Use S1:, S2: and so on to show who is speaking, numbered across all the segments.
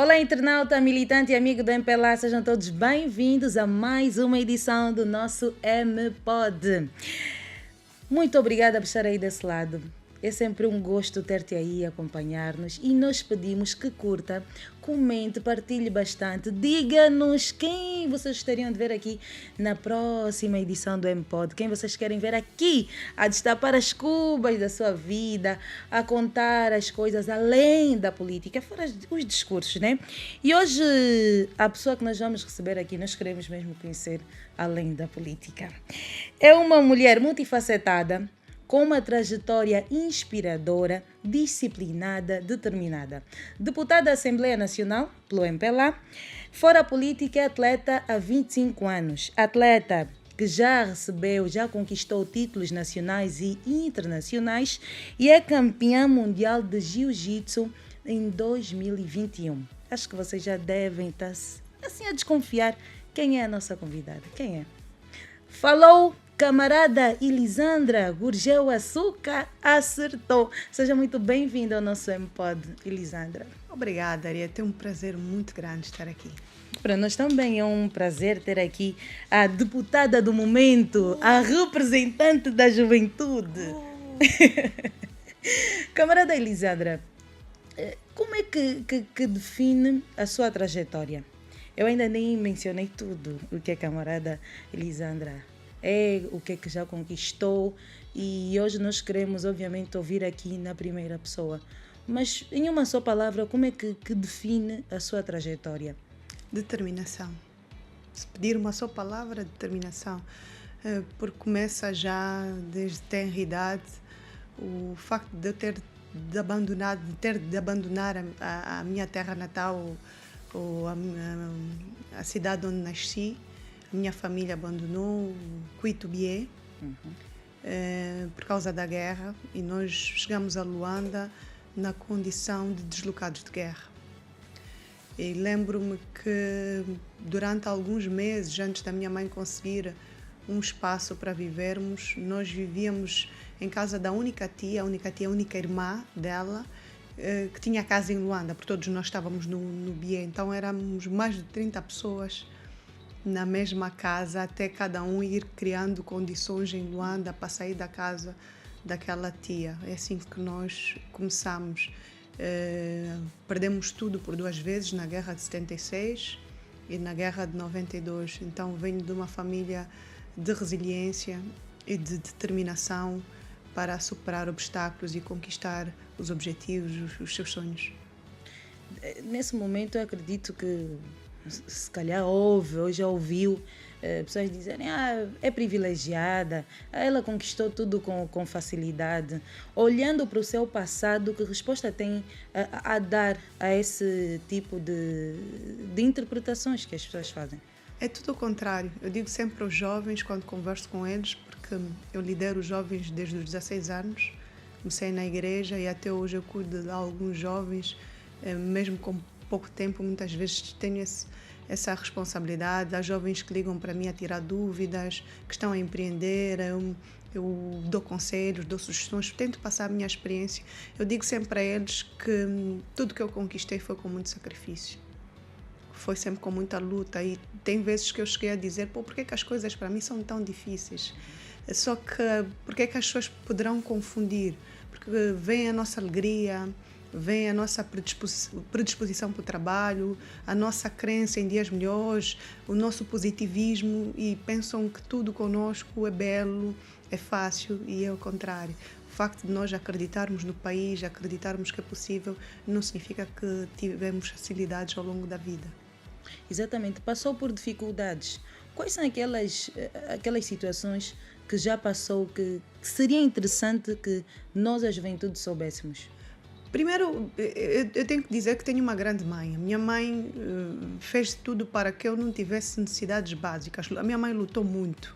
S1: Olá, internauta, militante e amigo do MPLA, sejam todos bem-vindos a mais uma edição do nosso MPod. Muito obrigada por estar aí desse lado. É sempre um gosto ter-te aí a acompanhar-nos e nós pedimos que curta, comente, partilhe bastante, diga-nos quem vocês gostariam de ver aqui na próxima edição do MPod, quem vocês querem ver aqui a destapar as cubas da sua vida, a contar as coisas além da política, fora os discursos, né? E hoje a pessoa que nós vamos receber aqui, nós queremos mesmo conhecer além da política. É uma mulher multifacetada, com uma trajetória inspiradora, disciplinada, determinada. Deputada da Assembleia Nacional, pelo MPLA, fora política, é atleta há 25 anos. Atleta que já conquistou títulos nacionais e internacionais e é campeã mundial de Jiu-Jitsu em 2021. Acho que vocês já devem estar assim a desconfiar quem é a nossa convidada. Quem é? Falou! Camarada Elisandra Gurgel Açúcar acertou. Seja muito bem-vinda ao nosso MPod, Elisandra.
S2: Obrigada, Aria. É um prazer muito grande estar aqui.
S1: Para nós também é um prazer ter aqui a deputada do momento, a representante da juventude. Camarada Elisandra, como é que define a sua trajetória? Eu ainda nem mencionei tudo o que a camarada Elisandra é, o que já conquistou, e hoje nós queremos obviamente ouvir aqui na primeira pessoa, mas em uma só palavra, como é que define a sua trajetória?
S2: Determinação. Se pedir uma só palavra, determinação, porque começa já desde tenra idade o facto de eu ter de abandonar a minha terra natal, ou a cidade onde nasci. A minha família abandonou Cuitubié por causa da guerra, e nós chegamos a Luanda na condição de deslocados de guerra. E lembro-me que durante alguns meses, antes da minha mãe conseguir um espaço para vivermos, nós vivíamos em casa da única tia, a única irmã dela, que tinha casa em Luanda, porque todos nós estávamos no Bié, então éramos mais de 30 pessoas na mesma casa, até cada um ir criando condições em Luanda para sair da casa daquela tia. É assim que nós começamos. Perdemos tudo por 2 vezes, na Guerra de 76 e na Guerra de 92. Então venho de uma família de resiliência e de determinação para superar obstáculos e conquistar os objetivos, os seus sonhos.
S1: Nesse momento eu acredito que se calhar ouve ou já ouviu pessoas dizerem é privilegiada, ela conquistou tudo com facilidade. Olhando para o seu passado, que resposta tem a dar a esse tipo de interpretações que as pessoas fazem?
S2: É tudo o contrário. Eu digo sempre aos jovens, quando converso com eles, porque eu lidero os jovens desde os 16 anos, comecei na igreja e até hoje eu cuido de alguns jovens, mesmo com pouco tempo, muitas vezes tenho essa responsabilidade. Há jovens que ligam para mim a tirar dúvidas, que estão a empreender, eu dou conselhos, dou sugestões, tento passar a minha experiência. Eu digo sempre a eles que tudo que eu conquistei foi com muito sacrifício, foi sempre com muita luta, e tem vezes que eu cheguei a dizer, por que as coisas para mim são tão difíceis? Só que, por que as pessoas poderão confundir? Porque vem a nossa alegria, vem a nossa predisposição para o trabalho, a nossa crença em dias melhores, o nosso positivismo, e pensam que tudo conosco é belo, é fácil, e é o contrário. O facto de nós acreditarmos no país, acreditarmos que é possível, não significa que tivemos facilidades ao longo da vida.
S1: Exatamente, passou por dificuldades. Quais são aquelas situações que já passou que seria interessante que nós, a juventude, soubéssemos?
S2: Primeiro, eu tenho que dizer que tenho uma grande mãe. A minha mãe fez tudo para que eu não tivesse necessidades básicas. A minha mãe lutou muito,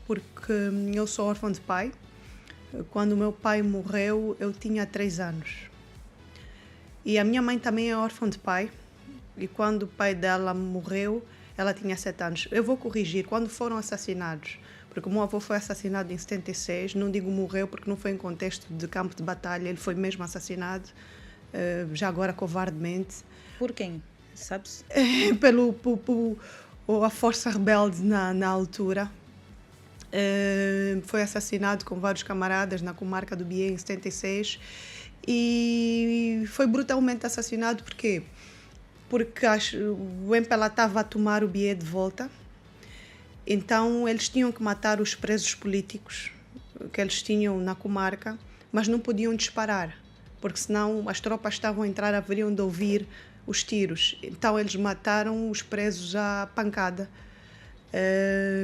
S2: porque eu sou órfã de pai. Quando meu pai morreu, eu tinha 3 anos. E a minha mãe também é órfã de pai. E quando o pai dela morreu, ela tinha 7 anos. Eu vou corrigir, quando foram assassinados. Porque o meu avô foi assassinado em 76, não digo morreu porque não foi em contexto de campo de batalha, ele foi mesmo assassinado já agora covardemente,
S1: Por quem? Sabes?
S2: a força rebelde na altura. Foi assassinado com vários camaradas na comarca do Bié em 76 e foi brutalmente assassinado. Porquê? Porque o MPLA estava a tomar o Bié de volta, então eles tinham que matar os presos políticos que eles tinham na comarca, mas não podiam disparar, porque senão as tropas estavam a entrar, haveriam de ouvir os tiros. Então eles mataram os presos à pancada,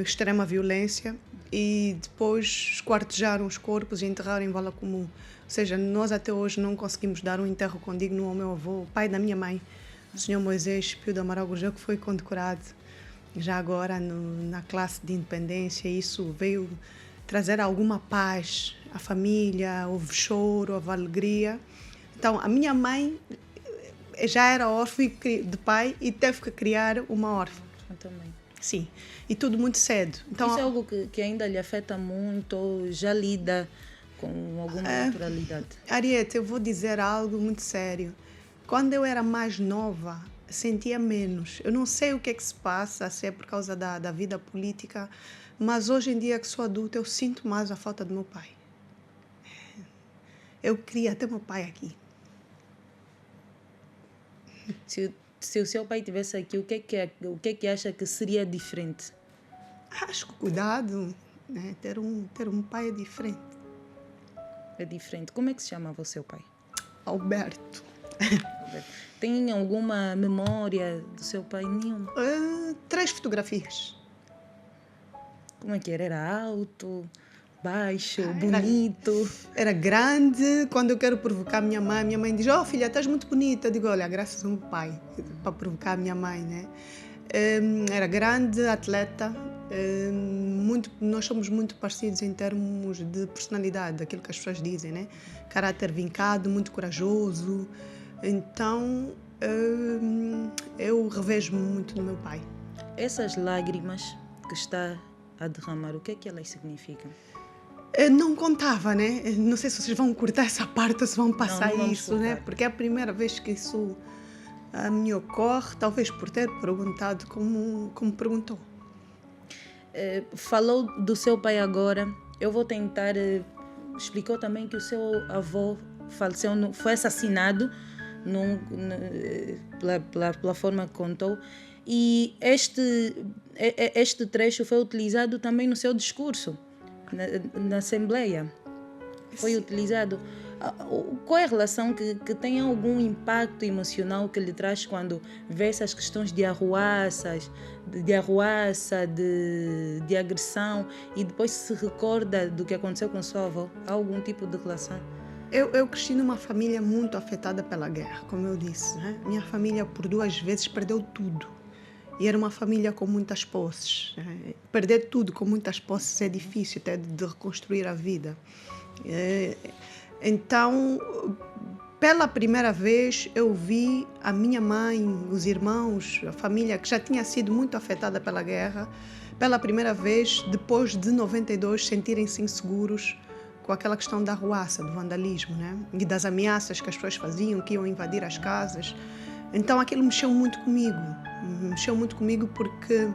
S2: extrema violência, e depois esquartejaram os corpos e enterraram em vala comum. Ou seja, nós até hoje não conseguimos dar um enterro condigno ao meu avô, o pai da minha mãe, o senhor Moisés Pio do Amaral Gurgel, que foi condecorado já agora na classe de independência. Isso veio trazer alguma paz à família, houve choro, houve alegria. Então, a minha mãe já era órfã de pai e teve que criar uma órfã.
S1: Eu também.
S2: Sim, e tudo muito cedo. Então,
S1: isso é algo que ainda lhe afeta muito, ou já lida com alguma naturalidade?
S2: Ariete, eu vou dizer algo muito sério. Quando eu era mais nova, sentia menos. Eu não sei o que é que se passa, se é por causa da vida política, mas hoje em dia que sou adulta, eu sinto mais a falta do meu pai. Eu queria ter meu pai aqui.
S1: Se o seu pai estivesse aqui, o que é que acha que seria diferente?
S2: Acho que cuidado, né? Ter um pai é diferente.
S1: É diferente. Como é que se chamava o seu pai?
S2: Alberto.
S1: Tem alguma memória do seu pai? Nenhuma.
S2: 3 fotografias.
S1: Como é que era? Era alto, baixo, bonito?
S2: Era grande. Quando eu quero provocar minha mãe diz: "Oh filha, estás muito bonita." Eu digo: "Olha, graças ao meu pai", para provocar a minha mãe, né? Era grande, atleta. Nós somos muito parecidos em termos de personalidade, aquilo que as pessoas dizem, né? Caráter vincado, muito corajoso. Então, eu revejo-me muito no meu pai.
S1: Essas lágrimas que está a derramar, o que é que elas significam?
S2: Eu não contava, né? Não sei se vocês vão cortar essa parte ou se vão passar
S1: não vamos
S2: isso,
S1: cortar,
S2: né? Porque é a primeira vez que isso me ocorre, talvez por ter perguntado como perguntou.
S1: Falou do seu pai agora. Eu vou tentar... explicou também que o seu avô faleceu, foi assassinado pela forma que contou. E este trecho foi utilizado também no seu discurso, na Assembleia. Foi utilizado. Qual é a relação que tem algum impacto emocional que lhe traz quando vê essas questões de arruaça, de agressão, e depois se recorda do que aconteceu com o seu avô? Há algum tipo de relação?
S2: Eu cresci numa família muito afetada pela guerra, como eu disse, né? Minha família por 2 vezes perdeu tudo. E era uma família com muitas posses. Né? Perder tudo com muitas posses é difícil até de reconstruir a vida. Então, pela primeira vez, eu vi a minha mãe, os irmãos, a família que já tinha sido muito afetada pela guerra, pela primeira vez, depois de 92, sentirem-se inseguros com aquela questão da arruaça, do vandalismo, né? E das ameaças que as pessoas faziam, que iam invadir as casas. Então aquilo mexeu muito comigo porque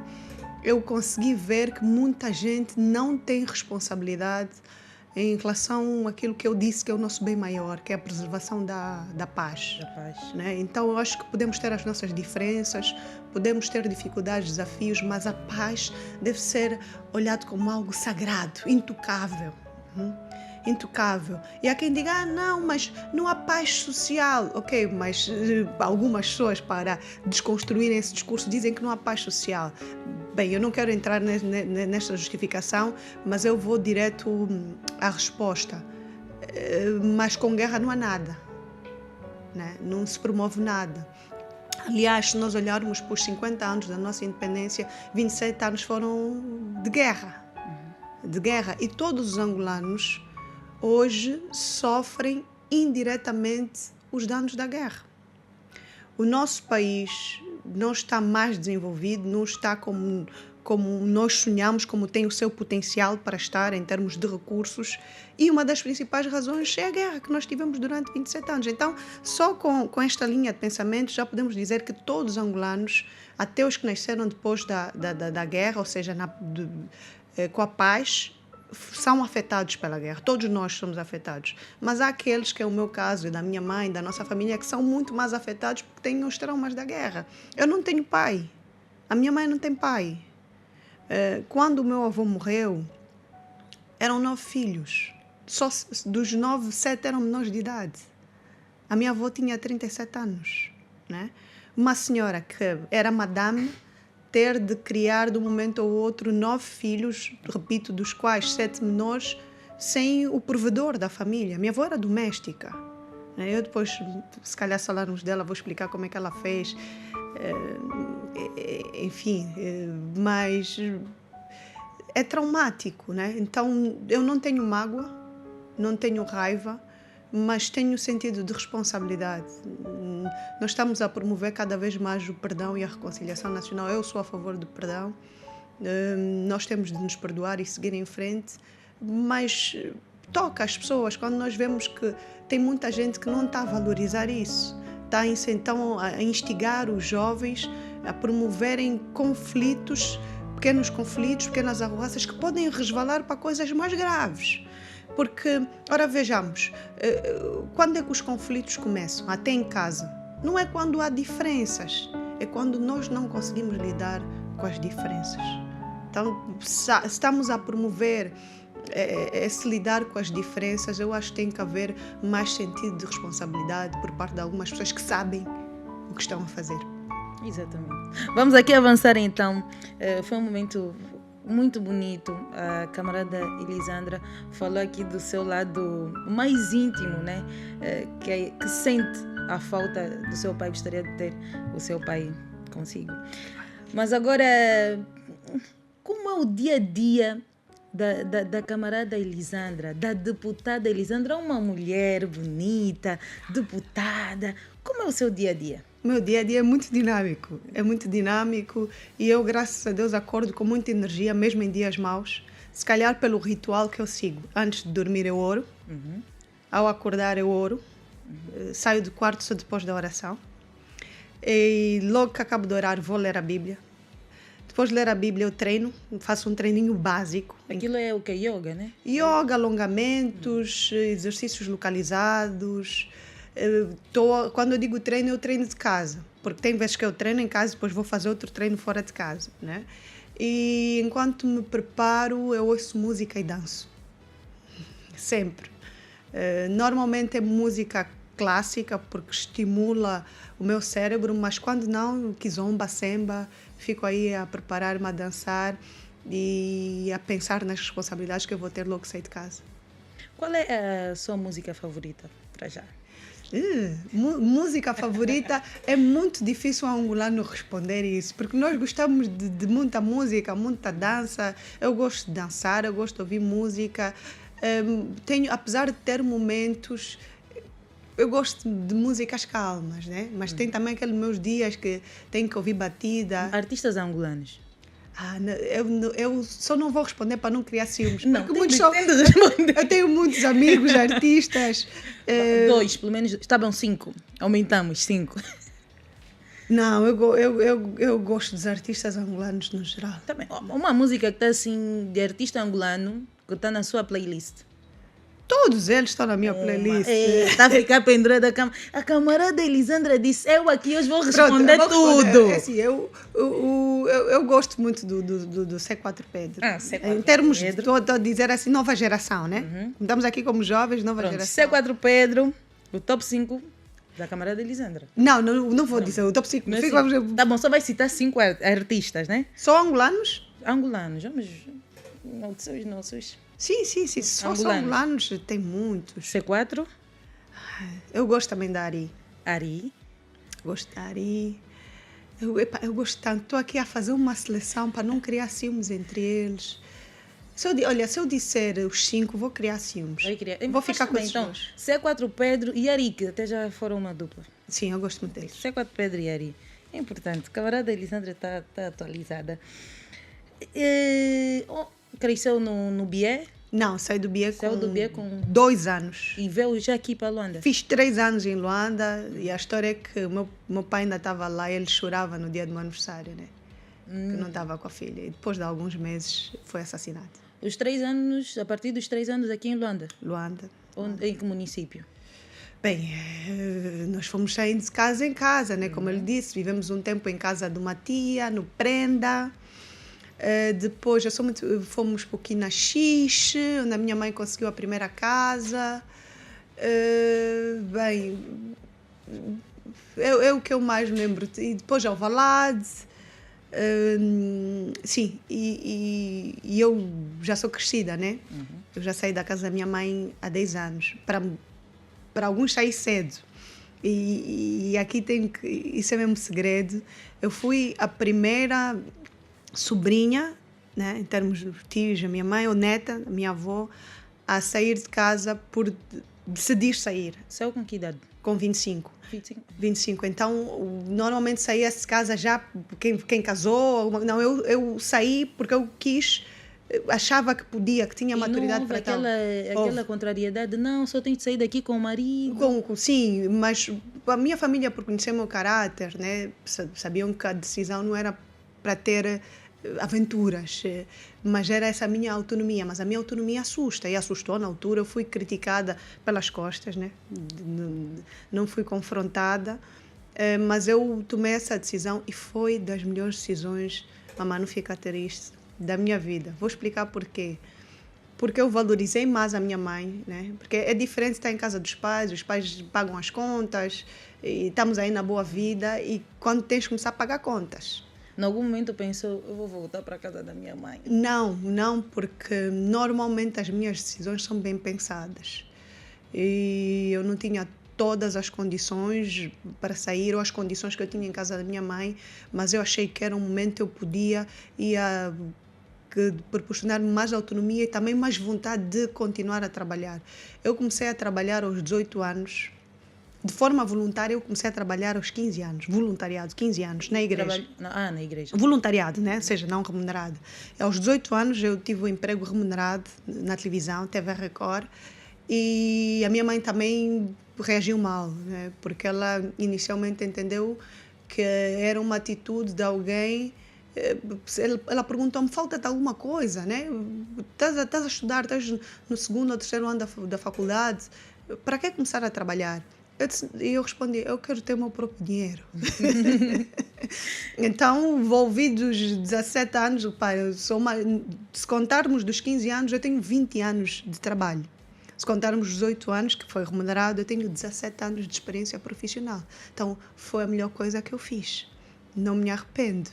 S2: eu consegui ver que muita gente não tem responsabilidade em relação àquilo que eu disse que é o nosso bem maior, que é a preservação da paz. Né? Então eu acho que podemos ter as nossas diferenças, podemos ter dificuldades, desafios, mas a paz deve ser olhado como algo sagrado, intocável. Intocável. E há quem diga, não, mas não há paz social. Ok, mas algumas pessoas, para desconstruírem esse discurso, dizem que não há paz social. Bem, eu não quero entrar nesta justificação, mas eu vou direto à resposta. Mas com guerra não há nada. Né? Não se promove nada. Aliás, se nós olharmos para os 50 anos da nossa independência, 27 anos foram de guerra. De guerra. E todos os angolanos hoje sofrem indiretamente os danos da guerra. O nosso país não está mais desenvolvido, não está como como nós sonhamos, como tem o seu potencial para estar em termos de recursos. E uma das principais razões é a guerra que nós tivemos durante 27 anos. Então, só com esta linha de pensamento já podemos dizer que todos os angolanos, até os que nasceram depois da guerra, ou seja, com a paz, são afetados pela guerra. Todos nós somos afetados. Mas há aqueles, que é o meu caso, e da minha mãe, da nossa família, que são muito mais afetados porque têm os traumas da guerra. Eu não tenho pai. A minha mãe não tem pai. Quando o meu avô morreu, eram 9 filhos. Só dos 9, 7 eram menores de idade. A minha avó tinha 37 anos. Né? Uma senhora que era madame, ter de criar de um momento ao outro 9 filhos, repito, dos quais 7 menores, sem o provedor da família. Minha avó era doméstica. Eu depois, se calhar, se falarmos dela, vou explicar como é que ela fez. Enfim, mas é traumático, né? Então, eu não tenho mágoa, não tenho raiva, mas tenho sentido de responsabilidade. Nós estamos a promover cada vez mais o perdão e a reconciliação nacional. Eu sou a favor do perdão. Nós temos de nos perdoar e seguir em frente, mas toca as pessoas quando nós vemos que tem muita gente que não está a valorizar isso. Está então a instigar os jovens a promoverem conflitos, pequenas arruaças que podem resvalar para coisas mais graves. Porque, ora, vejamos, quando é que os conflitos começam? Até em casa. Não é quando há diferenças, é quando nós não conseguimos lidar com as diferenças. Então, se estamos a promover esse lidar com as diferenças, eu acho que tem que haver mais sentido de responsabilidade por parte de algumas pessoas que sabem o que estão a fazer.
S1: Exatamente. Vamos aqui avançar então. Foi um momento muito bonito. A camarada Elisandra falou aqui do seu lado mais íntimo, né? Que sente a falta do seu pai, gostaria de ter o seu pai consigo. Mas agora, como é o dia a dia da camarada Elisandra, da deputada Elisandra, uma mulher bonita, deputada? Como é o seu dia a dia?
S2: O meu dia a dia é muito dinâmico, e eu, graças a Deus, acordo com muita energia, mesmo em dias maus. Se calhar pelo ritual que eu sigo. Antes de dormir eu oro, ao acordar eu oro, saio do quarto só depois da oração, e logo que acabo de orar vou ler a Bíblia. Depois de ler a Bíblia eu treino, faço um treininho básico.
S1: Aquilo é o que? Yoga, né?
S2: Yoga, alongamentos, exercícios localizados. Quando eu digo treino, eu treino de casa, porque tem vezes que eu treino em casa e depois vou fazer outro treino fora de casa, né? E enquanto me preparo, eu ouço música e danço. Sempre. Normalmente é música clássica, porque estimula o meu cérebro, mas quando não, kizomba, semba, fico aí a preparar-me a dançar e a pensar nas responsabilidades que eu vou ter logo que sair de casa.
S1: Qual é a sua música favorita para já?
S2: Música favorita é muito difícil a angolano responder isso, porque nós gostamos de muita música, muita dança. Eu gosto de dançar, eu gosto de ouvir música. Apesar de ter momentos, eu gosto de músicas calmas, né? Mas tem também aqueles meus dias que tenho que ouvir batida.
S1: Artistas angolanos?
S2: Eu só não vou responder para não criar ciúmes.
S1: Não,
S2: porque
S1: tem de responder.
S2: Eu tenho muitos amigos artistas.
S1: 2, pelo menos. Estavam 5. Aumentamos 5.
S2: Não, eu gosto dos artistas angolanos no geral.
S1: Também. Uma música que está assim, de artista angolano, que está na sua playlist.
S2: Todos eles estão na minha playlist.
S1: Está a ficar pendurada. A camarada Elisandra disse, eu aqui hoje vou responder tudo.
S2: É assim, eu gosto muito do C4 Pedro.
S1: C4
S2: em termos,
S1: Pedro.
S2: Estou a dizer assim, nova geração, né? Estamos aqui como jovens, nova geração.
S1: C4 Pedro, o top 5 da camarada Elisandra.
S2: Não vou dizer o top 5.
S1: Tá bom, só vai citar 5 artistas, né?
S2: Só angolanos?
S1: Angolanos, vamos... Nossos.
S2: Sim. Só angolanos, tem muitos.
S1: C4?
S2: Eu gosto também da Ari.
S1: Ari?
S2: Gosto da Ari. Eu gosto tanto. Estou aqui a fazer uma seleção para não criar ciúmes entre eles. Se eu disser os 5, vou criar ciúmes. Vou ficar com esses dois.
S1: C4 Pedro e Ari, que até já foram uma dupla.
S2: Sim, eu gosto muito deles.
S1: C4 Pedro e Ari. É importante. Camarada Elisandra está atualizada. Cresceu no Bié?
S2: Não, saí do Bié
S1: Saiu do Bié com
S2: 2 anos.
S1: E veio já aqui para Luanda?
S2: Fiz 3 anos em Luanda e a história é que o meu pai ainda estava lá e ele chorava no dia do meu aniversário, né? Que não estava com a filha. E depois de alguns meses foi assassinado.
S1: Os 3 anos, a partir dos 3 anos aqui em Luanda?
S2: Luanda.
S1: Em que município?
S2: Bem, nós fomos saindo de casa em casa, né? Como ele disse, vivemos um tempo em casa de uma tia, no Prenda. Depois fomos para o Quinaxixe, onde a minha mãe conseguiu a primeira casa. Bem, é o que eu mais me lembro. E depois Alvalade. Sim, e eu já sou crescida, né? Eu já saí da casa da minha mãe há 10 anos. Para alguns saí cedo. E aqui isso é mesmo segredo. Eu fui a primeira sobrinha, né, em termos de tios, a minha mãe, ou neta, a minha avó, a sair de casa por decidir sair.
S1: Saiu com que idade?
S2: Com 25.
S1: 25.
S2: Então, normalmente saía de casa já quem casou. Não, eu saí porque eu quis, achava que podia, que tinha maturidade para tal.
S1: Aquela contrariedade, não, só tenho de sair daqui com o marido.
S2: Sim, mas a minha família, por conhecer o meu caráter, né, sabiam que a decisão não era para ter aventuras, mas era essa minha autonomia. Mas a minha autonomia assusta, e assustou na altura. Eu fui criticada pelas costas, né? Não fui confrontada, mas eu tomei essa decisão e foi das melhores decisões, mamãe, não fica triste, da minha vida. Vou explicar porquê. Porque eu valorizei mais a minha mãe, né? Porque é diferente estar em casa dos pais, os pais pagam as contas, e estamos aí na boa vida, e quando tens que começar a pagar contas.
S1: Em algum momento pensou, eu vou voltar para a casa da minha mãe?
S2: Não, porque normalmente as minhas decisões são bem pensadas. E eu não tinha todas as condições para sair, ou as condições que eu tinha em casa da minha mãe, mas eu achei que era um momento que eu podia proporcionar-me mais autonomia e também mais vontade de continuar a trabalhar. Eu comecei a trabalhar aos 18 anos. De forma voluntária, eu comecei a trabalhar aos 15 anos. Voluntariado, 15 anos, na igreja.
S1: Na igreja.
S2: Voluntariado, né? Ou seja, não remunerado. Aos 18 anos, eu tive um emprego remunerado na televisão, TV Record, e a minha mãe também reagiu mal, né? Porque ela inicialmente entendeu que era uma atitude de alguém. Ela perguntou-me, falta-te alguma coisa, né? Estás a estudar, estás no segundo ou terceiro ano da faculdade, para que começar a trabalhar? Eu respondi, eu quero ter o meu próprio dinheiro. Então, envolvi dos 17 anos, se contarmos dos 15 anos, eu tenho 20 anos de trabalho. Se contarmos os 18 anos, que foi remunerado, eu tenho 17 anos de experiência profissional. Então, foi a melhor coisa que eu fiz. Não me arrependo.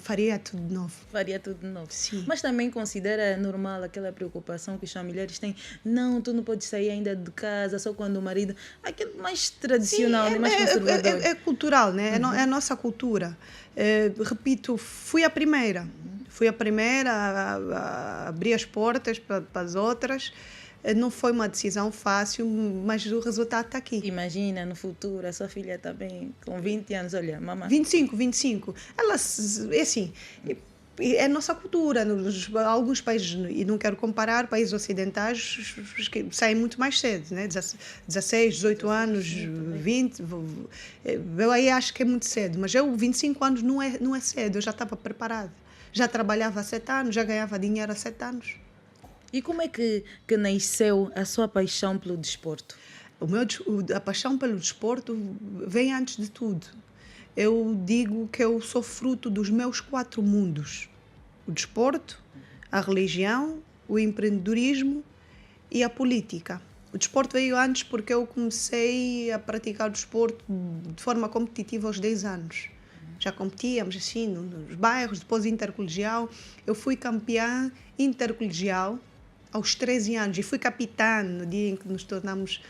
S2: Faria tudo de novo.
S1: Faria tudo de novo.
S2: Sim.
S1: Mas também considera normal aquela preocupação que os familiares têm. Não, tu não podes sair ainda de casa só quando o marido... Aquele mais tradicional,
S2: sim,
S1: mais conservador.
S2: É cultural, né? É a nossa cultura. Repito, fui a primeira. Fui a primeira a abrir as portas para as outras. Não foi uma decisão fácil, mas o resultado está aqui.
S1: Imagina, no futuro, a sua filha também, com 20 anos, olha, mamãe.
S2: 25. Ela, é assim, é a nossa cultura. Alguns países, e não quero comparar, países ocidentais que saem muito mais cedo, né? 16, 18 anos, 20. Eu aí acho que é muito cedo, mas 25 anos não é cedo, eu já estava preparada. Já trabalhava há 7 anos, já ganhava dinheiro há 7 anos.
S1: E como é que nasceu a sua paixão pelo desporto?
S2: A paixão pelo desporto vem antes de tudo. Eu digo que eu sou fruto dos meus 4 mundos. O desporto, a religião, o empreendedorismo e a política. O desporto veio antes porque eu comecei a praticar o desporto de forma competitiva aos 10 anos. Já competíamos assim nos bairros, depois intercolegial. Eu fui campeã intercolegial aos 13 anos e fui capitã no dia em que nos tornamos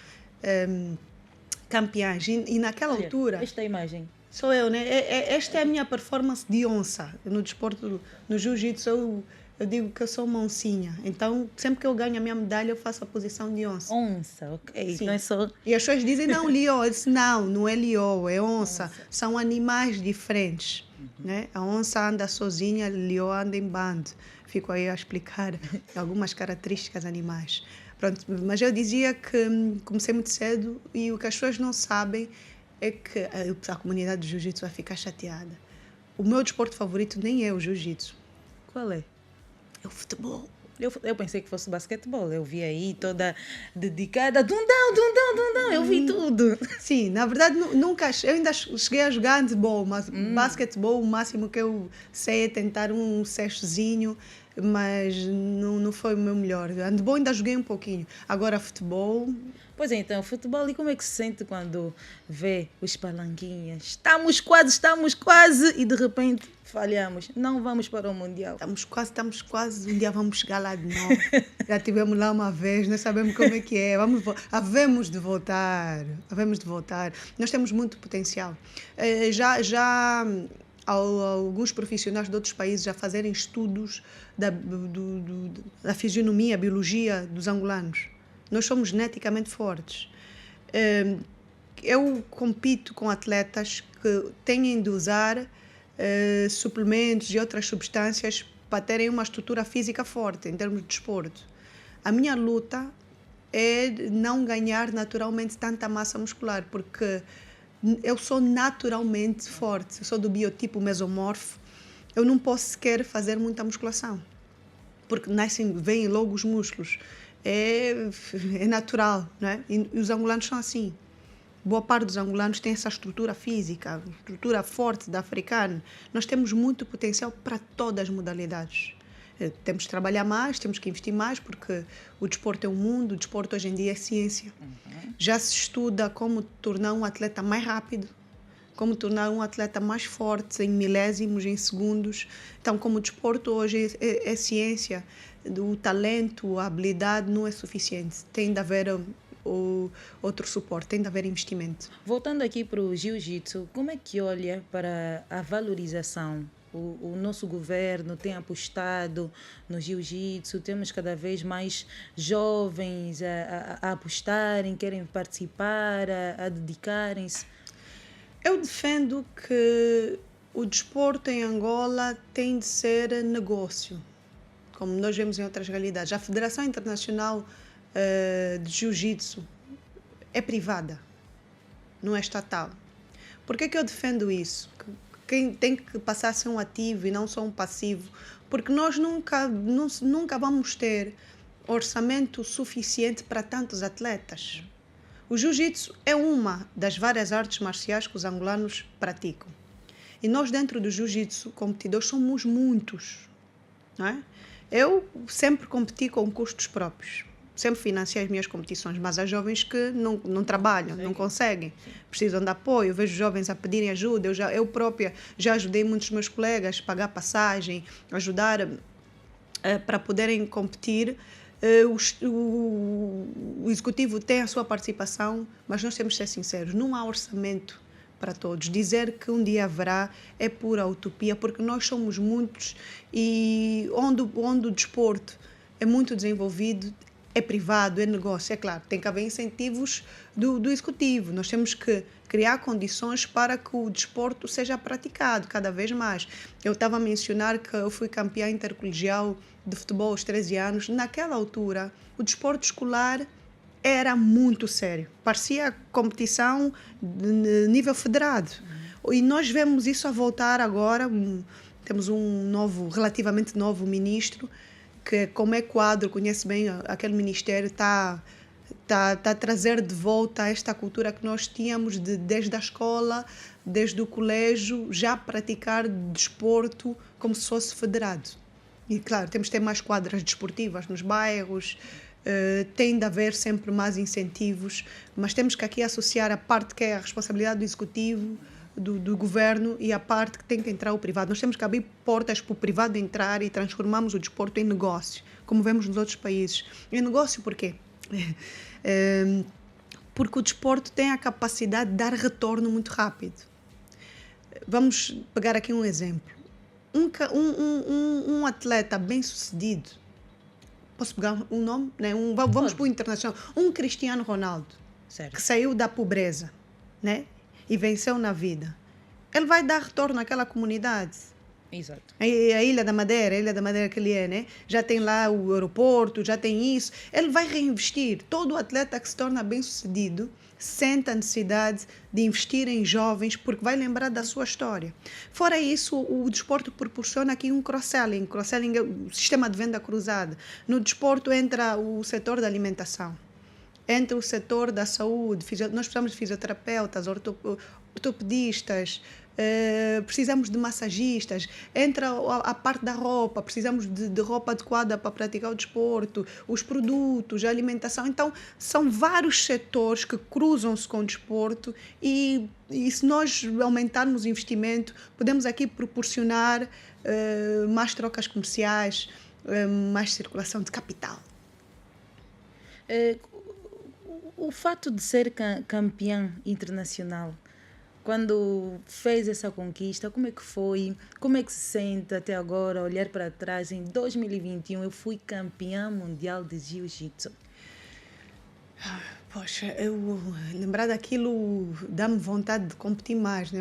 S2: campeãs. E naquela altura...
S1: Esta imagem.
S2: Sou eu, né? Esta é a minha performance de onça. No desporto, no jiu-jitsu, eu digo que eu sou uma oncinha. Então, sempre que eu ganho a minha medalha, eu faço a posição de onça.
S1: Onça, ok.
S2: Sim.
S1: Não é só...
S2: E as pessoas dizem, não, leão. Eu disse, não é leão, é onça. São animais diferentes. né? A onça anda sozinha, o leão anda em bando. Fico aí a explicar algumas características animais. Pronto, mas eu dizia que comecei muito cedo e o que as pessoas não sabem é que a comunidade do jiu-jitsu vai ficar chateada. O meu desporto favorito nem é o jiu-jitsu.
S1: Qual é?
S2: É o futebol.
S1: Eu pensei que fosse basquetebol. Eu vi aí toda dedicada. Dundão, dundão, dundão. Eu vi tudo.
S2: Sim, na verdade, nunca. Eu ainda cheguei a jogar handball, mas basquetebol, o máximo que eu sei é tentar um sextozinho, mas não foi o meu melhor. Handball ainda joguei um pouquinho. Agora, futebol.
S1: Pois é, então, futebol, e como é que se sente quando vê os palanquinhas? Estamos quase, e de repente falhamos. Não vamos para o Mundial.
S2: Estamos quase. Um dia vamos chegar lá de novo. Já estivemos lá uma vez, nós sabemos como é que é. Havemos de voltar. Nós temos muito potencial. Já alguns profissionais de outros países já fazerem estudos da fisionomia, biologia dos angolanos. Nós somos geneticamente fortes. Eu compito com atletas que têm de usar suplementos e outras substâncias para terem uma estrutura física forte em termos de desporto. A minha luta é não ganhar naturalmente tanta massa muscular, porque eu sou naturalmente forte, eu sou do biotipo mesomorfo, eu não posso sequer fazer muita musculação, porque vêm logo os músculos. É natural, não é? E os angolanos são assim. Boa parte dos angolanos tem essa estrutura física, estrutura forte da africana. Nós temos muito potencial para todas as modalidades. Temos de trabalhar mais, temos que investir mais, porque o desporto é um mundo, o desporto hoje em dia é ciência. Já se estuda como tornar um atleta mais rápido, como tornar um atleta mais forte em milésimos, em segundos. Então, como o desporto hoje é ciência, o talento, a habilidade não é suficiente. Tem de haver outro suporte, tem de haver investimento.
S1: Voltando aqui para o jiu-jitsu, como é que olha para a valorização? O nosso governo tem apostado no jiu-jitsu, temos cada vez mais jovens a apostarem, querem participar, a dedicarem-se.
S2: Eu defendo que o desporto em Angola tem de ser negócio, como nós vemos em outras realidades. A Federação Internacional de Jiu-Jitsu é privada, não é estatal. Por que eu defendo isso? Quem tem que passar a ser um ativo e não só um passivo? Porque nós nunca vamos ter orçamento suficiente para tantos atletas. O jiu-jitsu é uma das várias artes marciais que os angolanos praticam. E nós, dentro do jiu-jitsu, competidores, somos muitos. Não é? Eu sempre competi com custos próprios. Sempre financiei as minhas competições, mas há jovens que não trabalham, não conseguem, precisam de apoio. Eu vejo jovens a pedirem ajuda. Eu própria já ajudei muitos meus colegas a pagar passagem, ajudar para poderem competir. O executivo tem a sua participação, mas nós temos de ser sinceros, não há orçamento para todos. Dizer que um dia haverá é pura utopia, porque nós somos muitos e onde o desporto é muito desenvolvido, é privado, é negócio, é claro, tem que haver incentivos do executivo. Nós temos que criar condições para que o desporto seja praticado cada vez mais. Eu estava a mencionar que eu fui campeã intercolegial de futebol aos 13 anos. Naquela altura, o desporto escolar era muito sério. Parecia competição de nível federado. E nós vemos isso a voltar agora. Temos um relativamente novo ministro, que como é quadro, conhece bem aquele ministério, está a trazer de volta esta cultura que nós tínhamos desde a escola, desde o colégio, já praticar desporto como se fosse federado. E claro, temos de ter mais quadras desportivas nos bairros, tem de haver sempre mais incentivos, mas temos que aqui associar a parte que é a responsabilidade do executivo, do governo, e a parte que tem que entrar o privado. Nós temos que abrir portas para o privado entrar e transformarmos o desporto em negócio, como vemos nos outros países. Em negócio por quê? Porque o desporto tem a capacidade de dar retorno muito rápido. Vamos pegar aqui um exemplo. Um atleta bem-sucedido, posso pegar um nome? Né? Vamos para o internacional. Um Cristiano Ronaldo,
S1: certo,
S2: que saiu da pobreza, né? E venceu na vida. ele vai dar retorno àquela comunidade.
S1: Exato.
S2: A Ilha da Madeira que ele é, né? Já tem lá o aeroporto, já tem isso. Ele vai reinvestir. Todo atleta que se torna bem-sucedido sente a necessidade de investir em jovens porque vai lembrar da sua história. Fora isso, o desporto proporciona aqui um cross-selling. Cross-selling é o sistema de venda cruzada. No desporto entra o setor da alimentação, entra o setor da saúde. Nós precisamos de fisioterapeutas, ortopedistas, precisamos de massagistas, entra a parte da roupa, precisamos de roupa adequada para praticar o desporto, os produtos, a alimentação. Então, são vários setores que cruzam-se com o desporto e se nós aumentarmos o investimento, podemos aqui proporcionar mais trocas comerciais, mais circulação de capital.
S1: O fato de ser campeã internacional, quando fez essa conquista, como é que foi? Como é que se sente até agora, olhar para trás? Em 2021 eu fui campeã mundial de jiu-jitsu.
S2: Poxa, eu lembrar daquilo dá-me vontade de competir mais, né?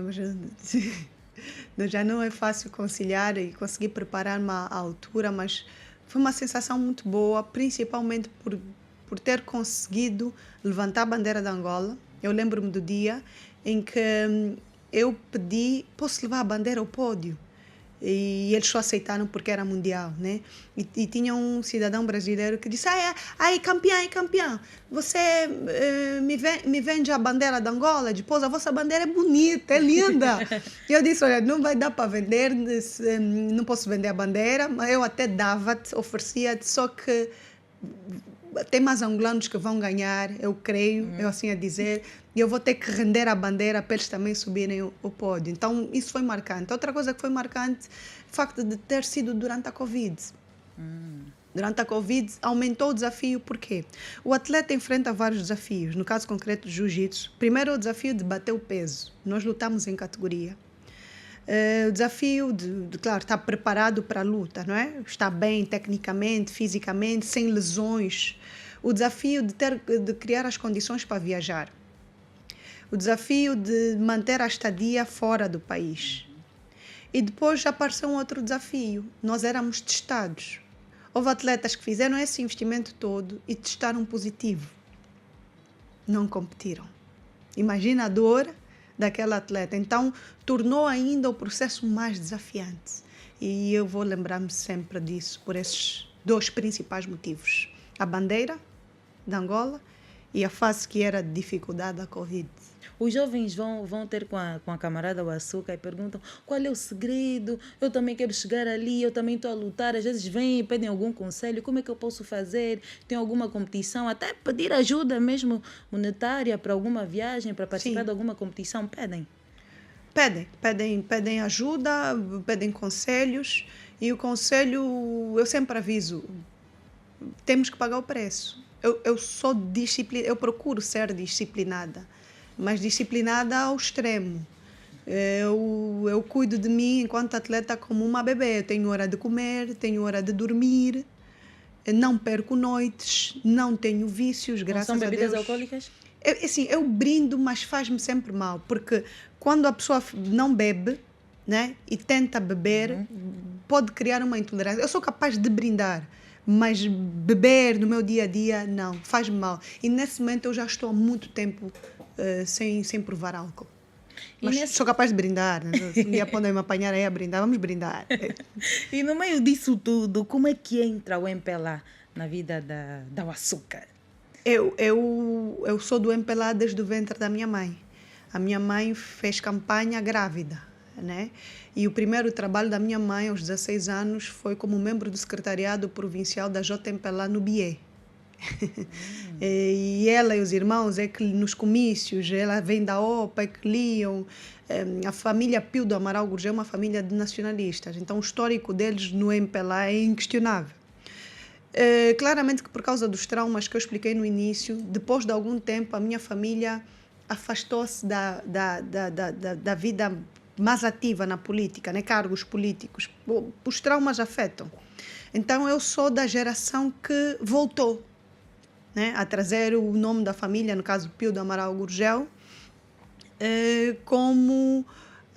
S2: Mas já não é fácil conciliar e conseguir preparar-me à altura, mas foi uma sensação muito boa, principalmente por ter conseguido levantar a bandeira de Angola. Eu lembro-me do dia em que eu pedi, posso levar a bandeira ao pódio? E eles só aceitaram porque era mundial, né? E tinha um cidadão brasileiro que disse, campeão, você me vende a bandeira de Angola? Depois a vossa bandeira é bonita, é linda. E eu disse, olha, não vai dar para vender, não posso vender a bandeira, mas eu até dava-te, oferecia-te, só que tem mais angolanos que vão ganhar, eu creio, eu assim a dizer, e eu vou ter que render a bandeira para eles também subirem o pódio. Então, isso foi marcante. Outra coisa que foi marcante, o facto de ter sido durante a Covid. Durante a Covid, aumentou o desafio, por quê? O atleta enfrenta vários desafios, no caso concreto do jiu-jitsu. Primeiro, o desafio de bater o peso. Nós lutamos em categoria. O desafio claro, estar preparado para a luta, não é? Estar bem tecnicamente, fisicamente, sem lesões. O desafio de criar as condições para viajar. O desafio de manter a estadia fora do país. E depois já apareceu um outro desafio. Nós éramos testados. Houve atletas que fizeram esse investimento todo e testaram positivo. Não competiram. Imagina a dor daquela atleta. Então, tornou ainda o processo mais desafiante. E eu vou lembrar-me sempre disso, por esses dois principais motivos. A bandeira de Angola e a fase que era de dificuldade da Covid.
S1: Os jovens vão ter com a camarada o açúcar e perguntam qual é o segredo, eu também quero chegar ali, eu também estou a lutar, às vezes vêm e pedem algum conselho, como é que eu posso fazer, tem alguma competição, até pedir ajuda mesmo monetária para alguma viagem, para participar de alguma competição, pedem?
S2: Pedem ajuda, pedem conselhos, e o conselho, eu sempre aviso, temos que pagar o preço. Eu procuro ser disciplinada, mas disciplinada ao extremo. Eu cuido de mim enquanto atleta como uma bebê. Eu tenho hora de comer, tenho hora de dormir, não perco noites, não tenho vícios, graças a Deus.
S1: São bebidas alcoólicas?
S2: Eu brindo, mas faz-me sempre mal, porque quando a pessoa não bebe, né, e tenta beber, pode criar uma intolerância. Eu sou capaz de brindar, mas beber no meu dia a dia, não, faz-me mal. E nesse momento eu já estou há muito tempo sem provar álcool. Mas sou capaz de brindar, né? Se um dia podem me apanhar aí a brindar, vamos brindar.
S1: E no meio disso tudo, como é que entra o MPLA na vida da açúcar?
S2: Eu sou do MPLA desde o ventre da minha mãe. A minha mãe fez campanha grávida, né? E o primeiro trabalho da minha mãe, aos 16 anos, foi como membro do secretariado provincial da JMPLA no Bié. E ela e os irmãos, que nos comícios, ela vem da OPA, que liam. A família Pio do Amaral Gurgel é uma família de nacionalistas, então o histórico deles no MPLA é inquestionável. Claramente que por causa dos traumas que eu expliquei no início, depois de algum tempo a minha família afastou-se da vida mais ativa na política, né? Cargos políticos. Os traumas afetam. Então eu sou da geração que voltou, né, a trazer o nome da família, no caso Pio do Amaral Gurgel, como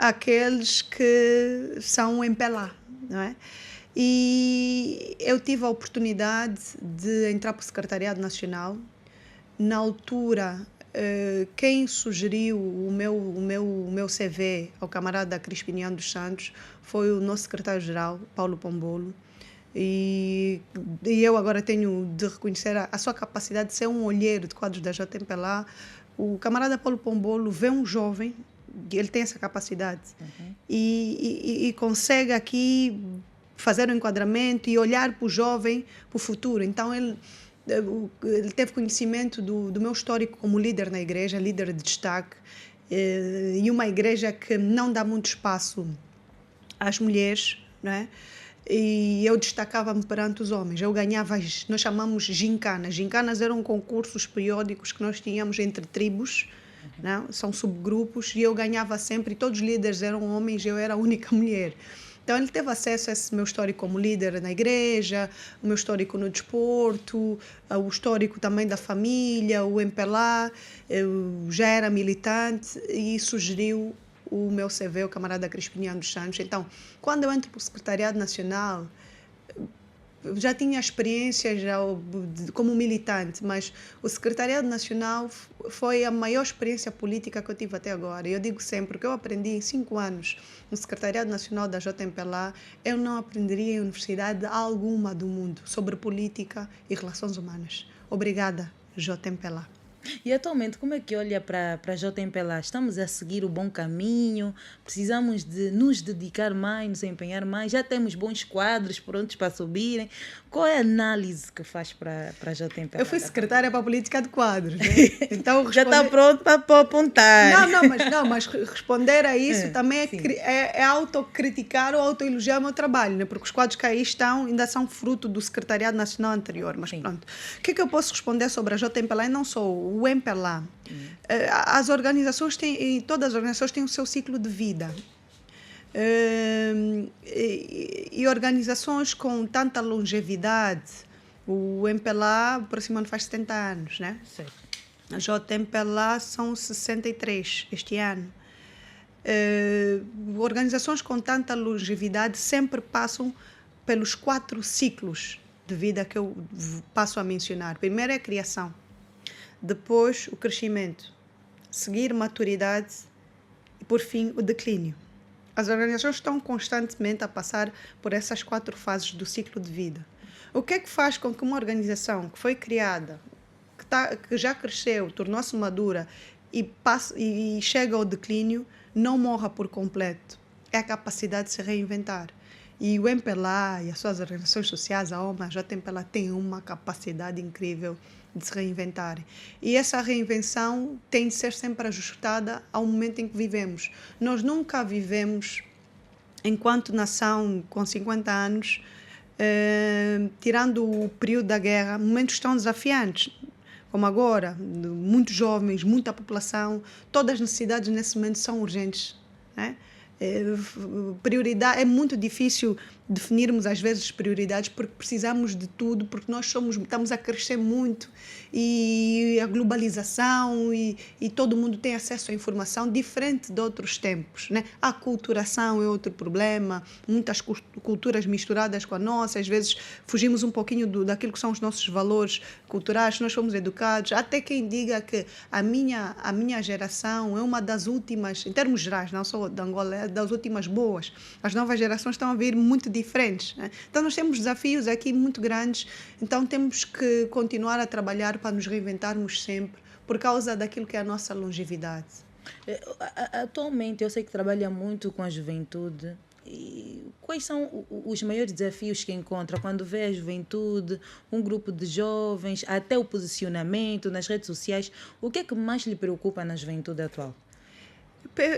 S2: àqueles que são MPLA, não é? E eu tive a oportunidade de entrar para o Secretariado Nacional. Na altura, quem sugeriu o meu CV ao camarada Crispiniano dos Santos foi o nosso secretário-geral, Paulo Pombolo. E eu agora tenho de reconhecer a sua capacidade de ser um olheiro de quadros da JMPLA. O camarada Paulo Pombolo vê um jovem, ele tem essa capacidade, e consegue aqui fazer um enquadramento e olhar para o jovem, para o futuro. Então, ele teve conhecimento do meu histórico como líder na igreja, líder de destaque, e uma igreja que não dá muito espaço às mulheres, não é? E eu destacava-me perante os homens. Eu ganhava, nós chamamos gincanas. Gincanas eram concursos periódicos que nós tínhamos entre tribos, não? São subgrupos, e eu ganhava sempre, e todos os líderes eram homens, eu era a única mulher. Então ele teve acesso a esse meu histórico como líder na igreja, o meu histórico no desporto, o histórico também da família, o MPLA. Eu já era militante e sugeriu o meu CV, o camarada Crispiniano dos Santos. Então, quando eu entro para o Secretariado Nacional, já tinha experiência como militante, mas o Secretariado Nacional foi a maior experiência política que eu tive até agora. Eu digo sempre que eu aprendi em 5 anos no Secretariado Nacional da JMPLA, eu não aprenderia em universidade alguma do mundo sobre política e relações humanas. Obrigada, JMPLA.
S1: E atualmente, como é que olha para a JMPLA? Estamos a seguir o bom caminho? Precisamos de nos dedicar mais, nos empenhar mais? Já temos bons quadros prontos para subirem? Qual é a análise que faz para a JMPLA?
S2: Eu fui secretária para a política de quadros, né? Então,
S1: já está pronto para apontar.
S2: Mas responder a isso também é autocriticar ou autoelogiar o meu trabalho, né? Porque os quadros que aí estão ainda são fruto do Secretariado Nacional anterior. Mas pronto. O que é que eu posso responder sobre a JMPLA? E não só o MPLA. As organizações todas as organizações têm o seu ciclo de vida. E organizações com tanta longevidade, o MPLA aproximando faz 70 anos, né?
S1: Certo.
S2: A JMPLA são 63 este ano. Organizações com tanta longevidade sempre passam pelos 4 ciclos de vida que eu passo a mencionar. Primeiro é a criação, depois o crescimento, seguir maturidade e, por fim, o declínio. As organizações estão constantemente a passar por essas 4 fases do ciclo de vida. O que é que faz com que uma organização que foi criada, que já cresceu, tornou-se madura e chega ao declínio, não morra por completo? É a capacidade de se reinventar. E o MPLA e as suas organizações sociais, a OMA, a JMPLA, tem uma capacidade incrível de se reinventarem. E essa reinvenção tem de ser sempre ajustada ao momento em que vivemos. Nós nunca vivemos, enquanto nação com 50 anos, tirando o período da guerra, momentos tão desafiantes, como agora, muitos jovens, muita população, todas as necessidades nesse momento são urgentes, né? Prioridade, é muito difícil definirmos às vezes prioridades porque precisamos de tudo, porque nós estamos a crescer muito e a globalização e todo mundo tem acesso à informação diferente de outros tempos, né? A aculturação é outro problema, muitas culturas misturadas com a nossa, às vezes fugimos um pouquinho daquilo que são os nossos valores culturais, nós fomos educados. Até quem diga que a minha geração é uma das últimas, em termos gerais, não só de Angola, é das últimas boas. As novas gerações estão a vir muito diferentes, né? Então nós temos desafios aqui muito grandes, então temos que continuar a trabalhar para nos reinventarmos sempre por causa daquilo que é a nossa longevidade.
S1: Atualmente eu sei que trabalha muito com a juventude. E quais são os maiores desafios que encontra quando vê a juventude, um grupo de jovens, até o posicionamento nas redes sociais? O que é que mais lhe preocupa na juventude atual?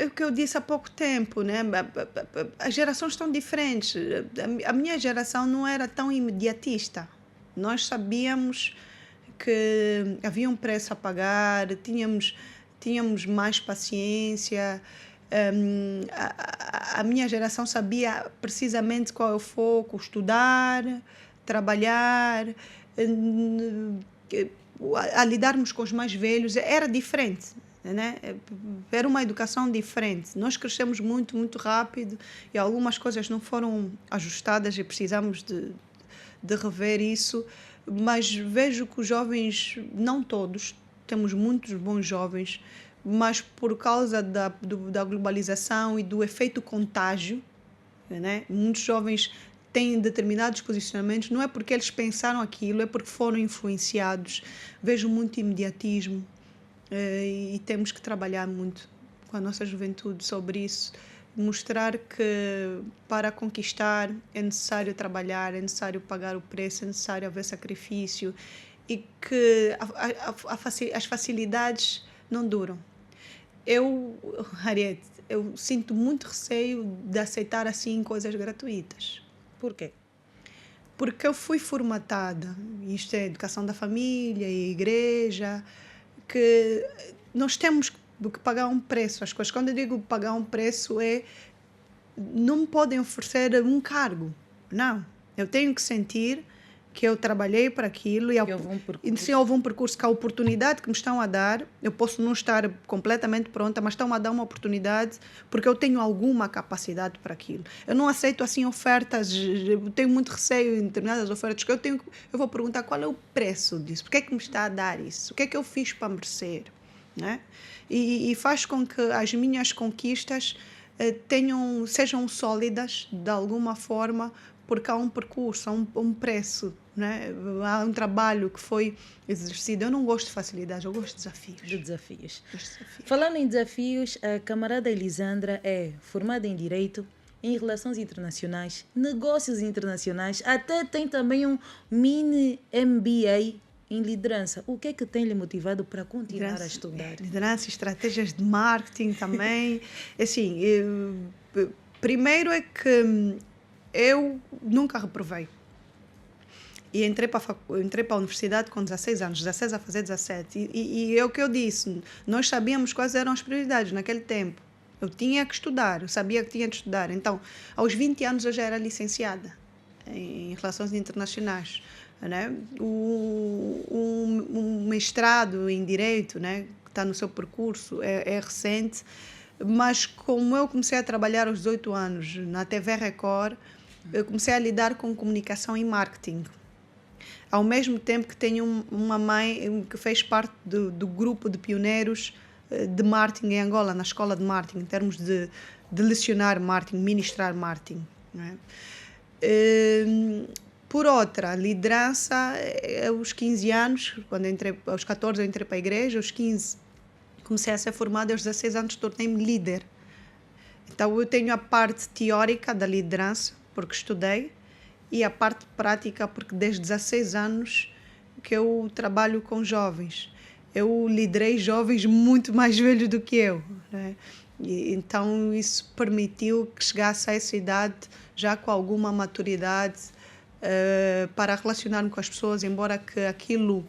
S2: O que eu disse há pouco tempo, né? As gerações estão diferentes. A minha geração não era tão imediatista. Nós sabíamos que havia um preço a pagar, tínhamos mais paciência. A minha geração sabia precisamente qual é o foco: estudar, trabalhar, a lidarmos com os mais velhos era diferente. né? Era uma educação diferente. Nós crescemos muito, muito rápido e algumas coisas não foram ajustadas e precisamos de rever isso. Mas vejo que os jovens, não todos, temos muitos bons jovens, mas por causa da globalização e do efeito contágio, né? Muitos jovens têm determinados posicionamentos, não é porque eles pensaram aquilo, é porque foram influenciados. Vejo muito imediatismo e temos que trabalhar muito com a nossa juventude sobre isso. Mostrar que para conquistar é necessário trabalhar, é necessário pagar o preço, é necessário haver sacrifício e que as facilidades não duram. Harriet, eu sinto muito receio de aceitar assim coisas gratuitas.
S1: Por quê?
S2: Porque eu fui formatada, isto é educação da família e igreja, que nós temos que pagar um preço. As coisas, quando eu digo pagar um preço, não me podem oferecer um cargo. Não. Eu tenho que sentir que eu trabalhei para aquilo e se houve um percurso, que a oportunidade que me estão a dar, eu posso não estar completamente pronta, mas estão a dar uma oportunidade porque eu tenho alguma capacidade para aquilo. Eu não aceito assim ofertas, eu tenho muito receio em determinadas ofertas que eu vou perguntar qual é o preço disso, porque é que me está a dar isso, o que é que eu fiz para merecer, né? E faz com que as minhas conquistas sejam sólidas de alguma forma, porque há um percurso, há um preço, né? Há um trabalho que foi exercido. Eu não gosto de facilidades, eu gosto de desafios.
S1: Falando em desafios, a camarada Elisandra é formada em Direito, em Relações Internacionais, Negócios Internacionais, até tem também um mini MBA em Liderança. O que é que tem lhe motivado para continuar a estudar?
S2: Liderança, estratégias de marketing também. Assim, primeiro é que eu nunca reprovei. E entrei para a universidade com 16 anos, 16 a fazer 17. E é o que eu disse, nós sabíamos quais eram as prioridades naquele tempo. Eu tinha que estudar, eu sabia que tinha de estudar. Então, aos 20 anos eu já era licenciada em Relações Internacionais. Né? O mestrado em Direito, né, que está no seu percurso, é recente. Mas como eu comecei a trabalhar aos 18 anos na TV Record, eu comecei a lidar com comunicação e marketing. Ao mesmo tempo que tenho uma mãe que fez parte do grupo de pioneiros de marketing em Angola, na escola de marketing, em termos de lecionar marketing, ministrar marketing. Né? Por outra, liderança, aos 15 anos, aos 14 eu entrei para a igreja, aos 15 comecei a ser formada, aos 16 anos tornei-me líder. Então eu tenho a parte teórica da liderança, porque estudei, e a parte prática, porque desde 16 anos que eu trabalho com jovens. Eu liderei jovens muito mais velhos do que eu, né? E, então isso permitiu que chegasse a essa idade já com alguma maturidade para relacionar-me com as pessoas, embora que aquilo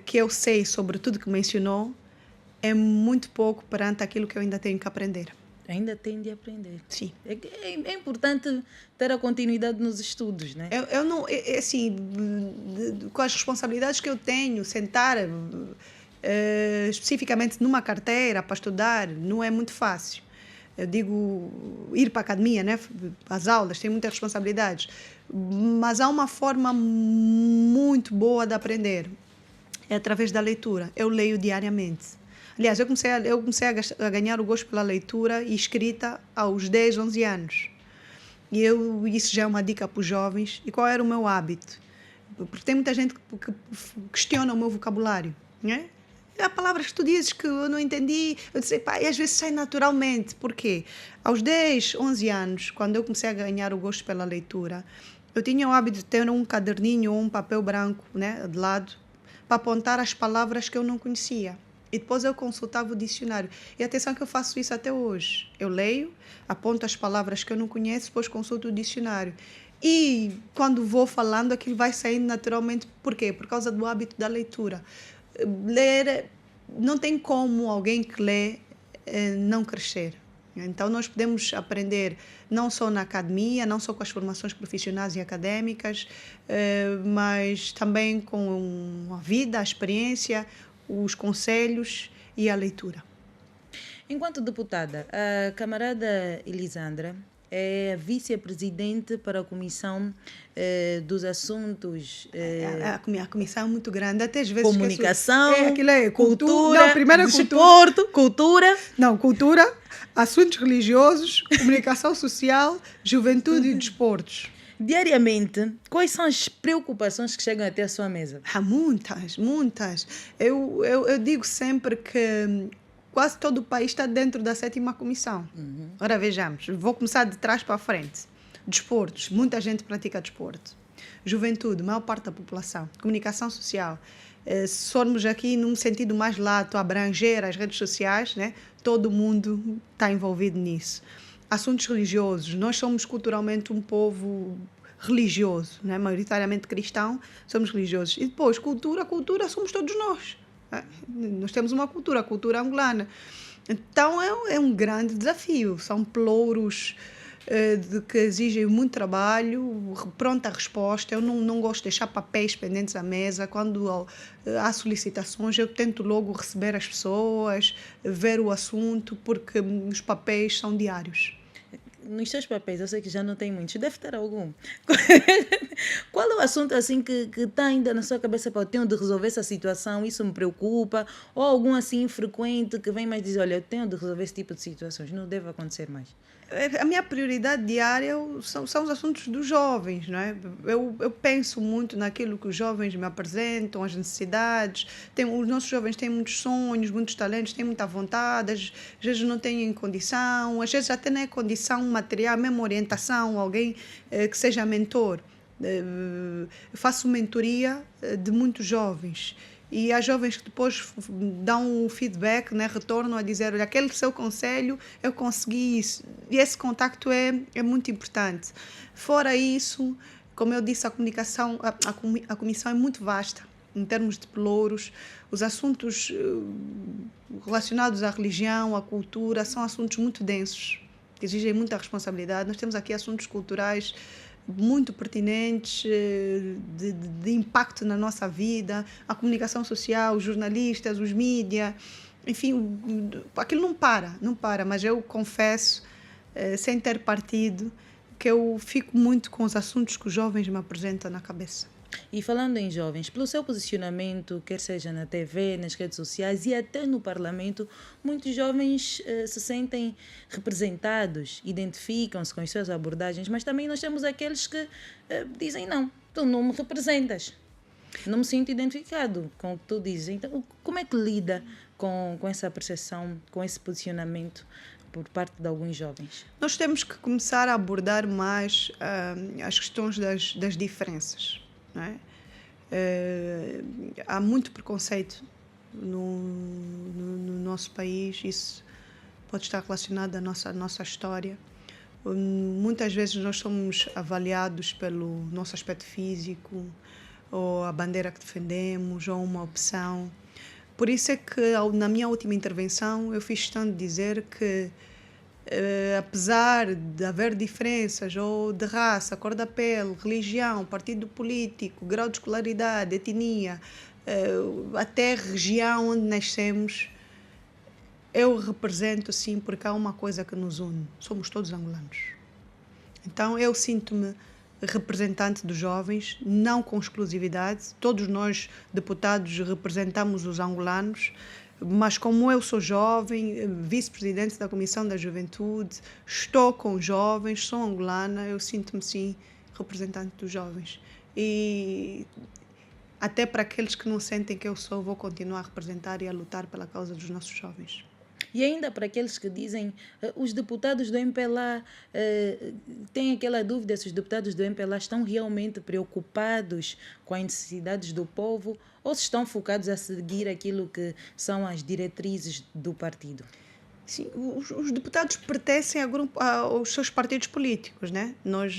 S2: que eu sei sobre tudo que mencionou é muito pouco perante aquilo que eu ainda tenho que aprender.
S1: Ainda tem de aprender.
S2: Sim.
S1: É importante ter a continuidade nos estudos, né?
S2: Eu não, assim, com as responsabilidades que eu tenho, sentar especificamente numa carteira para estudar, não é muito fácil. Eu digo, ir para a academia, né? As aulas, tem muitas responsabilidades. Mas há uma forma muito boa de aprender. É através da leitura. Eu leio diariamente. Aliás, eu comecei a ganhar o gosto pela leitura e escrita aos 10, 11 anos. E isso já é uma dica para os jovens. E qual era o meu hábito? Porque tem muita gente que questiona o meu vocabulário, né? Há palavras que tu dizes que eu não entendi. Eu disse, pá, e às vezes sai naturalmente. Por quê? Aos 10, 11 anos, quando eu comecei a ganhar o gosto pela leitura, eu tinha o hábito de ter um caderninho ou um papel branco, né, de lado, para apontar as palavras que eu não conhecia. E depois eu consultava o dicionário. E atenção que eu faço isso até hoje. Eu leio, aponto as palavras que eu não conheço, depois consulto o dicionário. E quando vou falando, aquilo vai saindo naturalmente. Por quê? Por causa do hábito da leitura. Ler, não tem como alguém que lê não crescer. Então, nós podemos aprender não só na academia, não só com as formações profissionais e académicas, mas também com a vida, a experiência, os conselhos e a leitura.
S1: Enquanto deputada, a camarada Elisandra é vice-presidente para a Comissão dos Assuntos...
S2: A comissão é muito grande, até às vezes...
S1: Comunicação,
S2: aquilo é
S1: cultura,
S2: não, primeiro é
S1: desporto, cultura...
S2: Não, cultura, assuntos religiosos, comunicação social, juventude e desportos.
S1: Diariamente, quais são as preocupações que chegam até a sua mesa?
S2: Há muitas, muitas. Eu digo sempre que quase todo o país está dentro da 7ª Comissão. Ora, vejamos, vou começar de trás para a frente. Desportos, muita gente pratica desporto. Juventude, maior parte da população. Comunicação social. Se formos aqui num sentido mais lato, abranger as redes sociais, né? Todo mundo está envolvido nisso. Assuntos religiosos. Nós somos culturalmente um povo religioso, né? Maioritariamente cristão, somos religiosos. E depois, cultura somos todos nós. Nós temos uma cultura, a cultura angolana. Então é um grande desafio. São pelouros que exigem muito trabalho, pronta resposta. Eu não gosto de deixar papéis pendentes à mesa. Quando há solicitações, eu tento logo receber as pessoas, ver o assunto, porque os papéis são diários.
S1: Nos seus papéis, eu sei que já não tem muitos, deve ter algum. Qual é o assunto assim que está ainda na sua cabeça para eu tenho de resolver essa situação, isso me preocupa? Ou algum assim frequente que vem mais dizer, olha, eu tenho de resolver esse tipo de situações, não deve acontecer mais?
S2: A minha prioridade diária são os assuntos dos jovens, não é? Eu penso muito naquilo que os jovens me apresentam, as necessidades. Os nossos jovens têm muitos sonhos, muitos talentos, têm muita vontade, às vezes não têm condição, às vezes até não é condição material, mesmo orientação, alguém que seja mentor. Eu faço mentoria de muitos jovens. E há jovens que depois dão um feedback, né, retornam a dizer, olha, aquele seu conselho, eu consegui isso. E esse contacto é muito importante. Fora isso, como eu disse, a comunicação, a comissão é muito vasta, em termos de pelouros. Os assuntos relacionados à religião, à cultura, são assuntos muito densos, que exigem muita responsabilidade. Nós temos aqui assuntos culturais muito pertinentes, de impacto na nossa vida, a comunicação social, os jornalistas, os mídias, enfim, aquilo não para, mas eu confesso, sem ter partido, que eu fico muito com os assuntos que os jovens me apresentam na cabeça.
S1: E falando em jovens, pelo seu posicionamento, quer seja na TV, nas redes sociais e até no Parlamento, muitos jovens se sentem representados, identificam-se com as suas abordagens, mas também nós temos aqueles que dizem, não, tu não me representas, não me sinto identificado com o que tu dizes. Então, como é que lida com essa percepção, com esse posicionamento por parte de alguns jovens?
S2: Nós temos que começar a abordar mais as questões das diferenças. Não é? Há muito preconceito no nosso país, isso pode estar relacionado à nossa história. Muitas vezes nós somos avaliados pelo nosso aspecto físico, ou a bandeira que defendemos, ou uma opção. Por isso é que, na minha última intervenção, eu fiz questão de dizer que apesar de haver diferenças ou de raça, cor da pele, religião, partido político, grau de escolaridade, etnia, até região onde nascemos, eu represento sim, porque há uma coisa que nos une, somos todos angolanos. Então eu sinto-me representante dos jovens, não com exclusividade, todos nós deputados representamos os angolanos, mas como eu sou jovem, vice-presidente da Comissão da Juventude, estou com jovens, sou angolana, eu sinto-me sim representante dos jovens. E até para aqueles que não sentem que eu sou, vou continuar a representar e a lutar pela causa dos nossos jovens.
S1: E ainda para aqueles que dizem, os deputados do MPLA, têm aquela dúvida se os deputados do MPLA estão realmente preocupados com as necessidades do povo ou se estão focados a seguir aquilo que são as diretrizes do partido?
S2: Sim, os deputados pertencem aos seus partidos políticos, né? Nós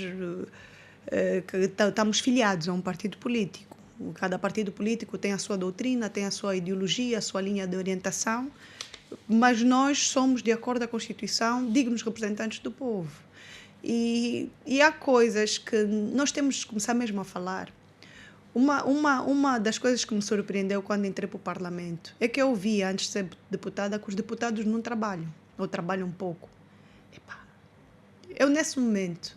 S2: estamos filiados a um partido político. Cada partido político tem a sua doutrina, tem a sua ideologia, a sua linha de orientação, mas nós somos, de acordo com a Constituição, dignos representantes do povo. E há coisas que nós temos de começar mesmo a falar. Uma das coisas que me surpreendeu quando entrei para o Parlamento é que eu via, antes de ser deputada, que os deputados não trabalham, ou trabalham um pouco. Epá, eu, nesse momento,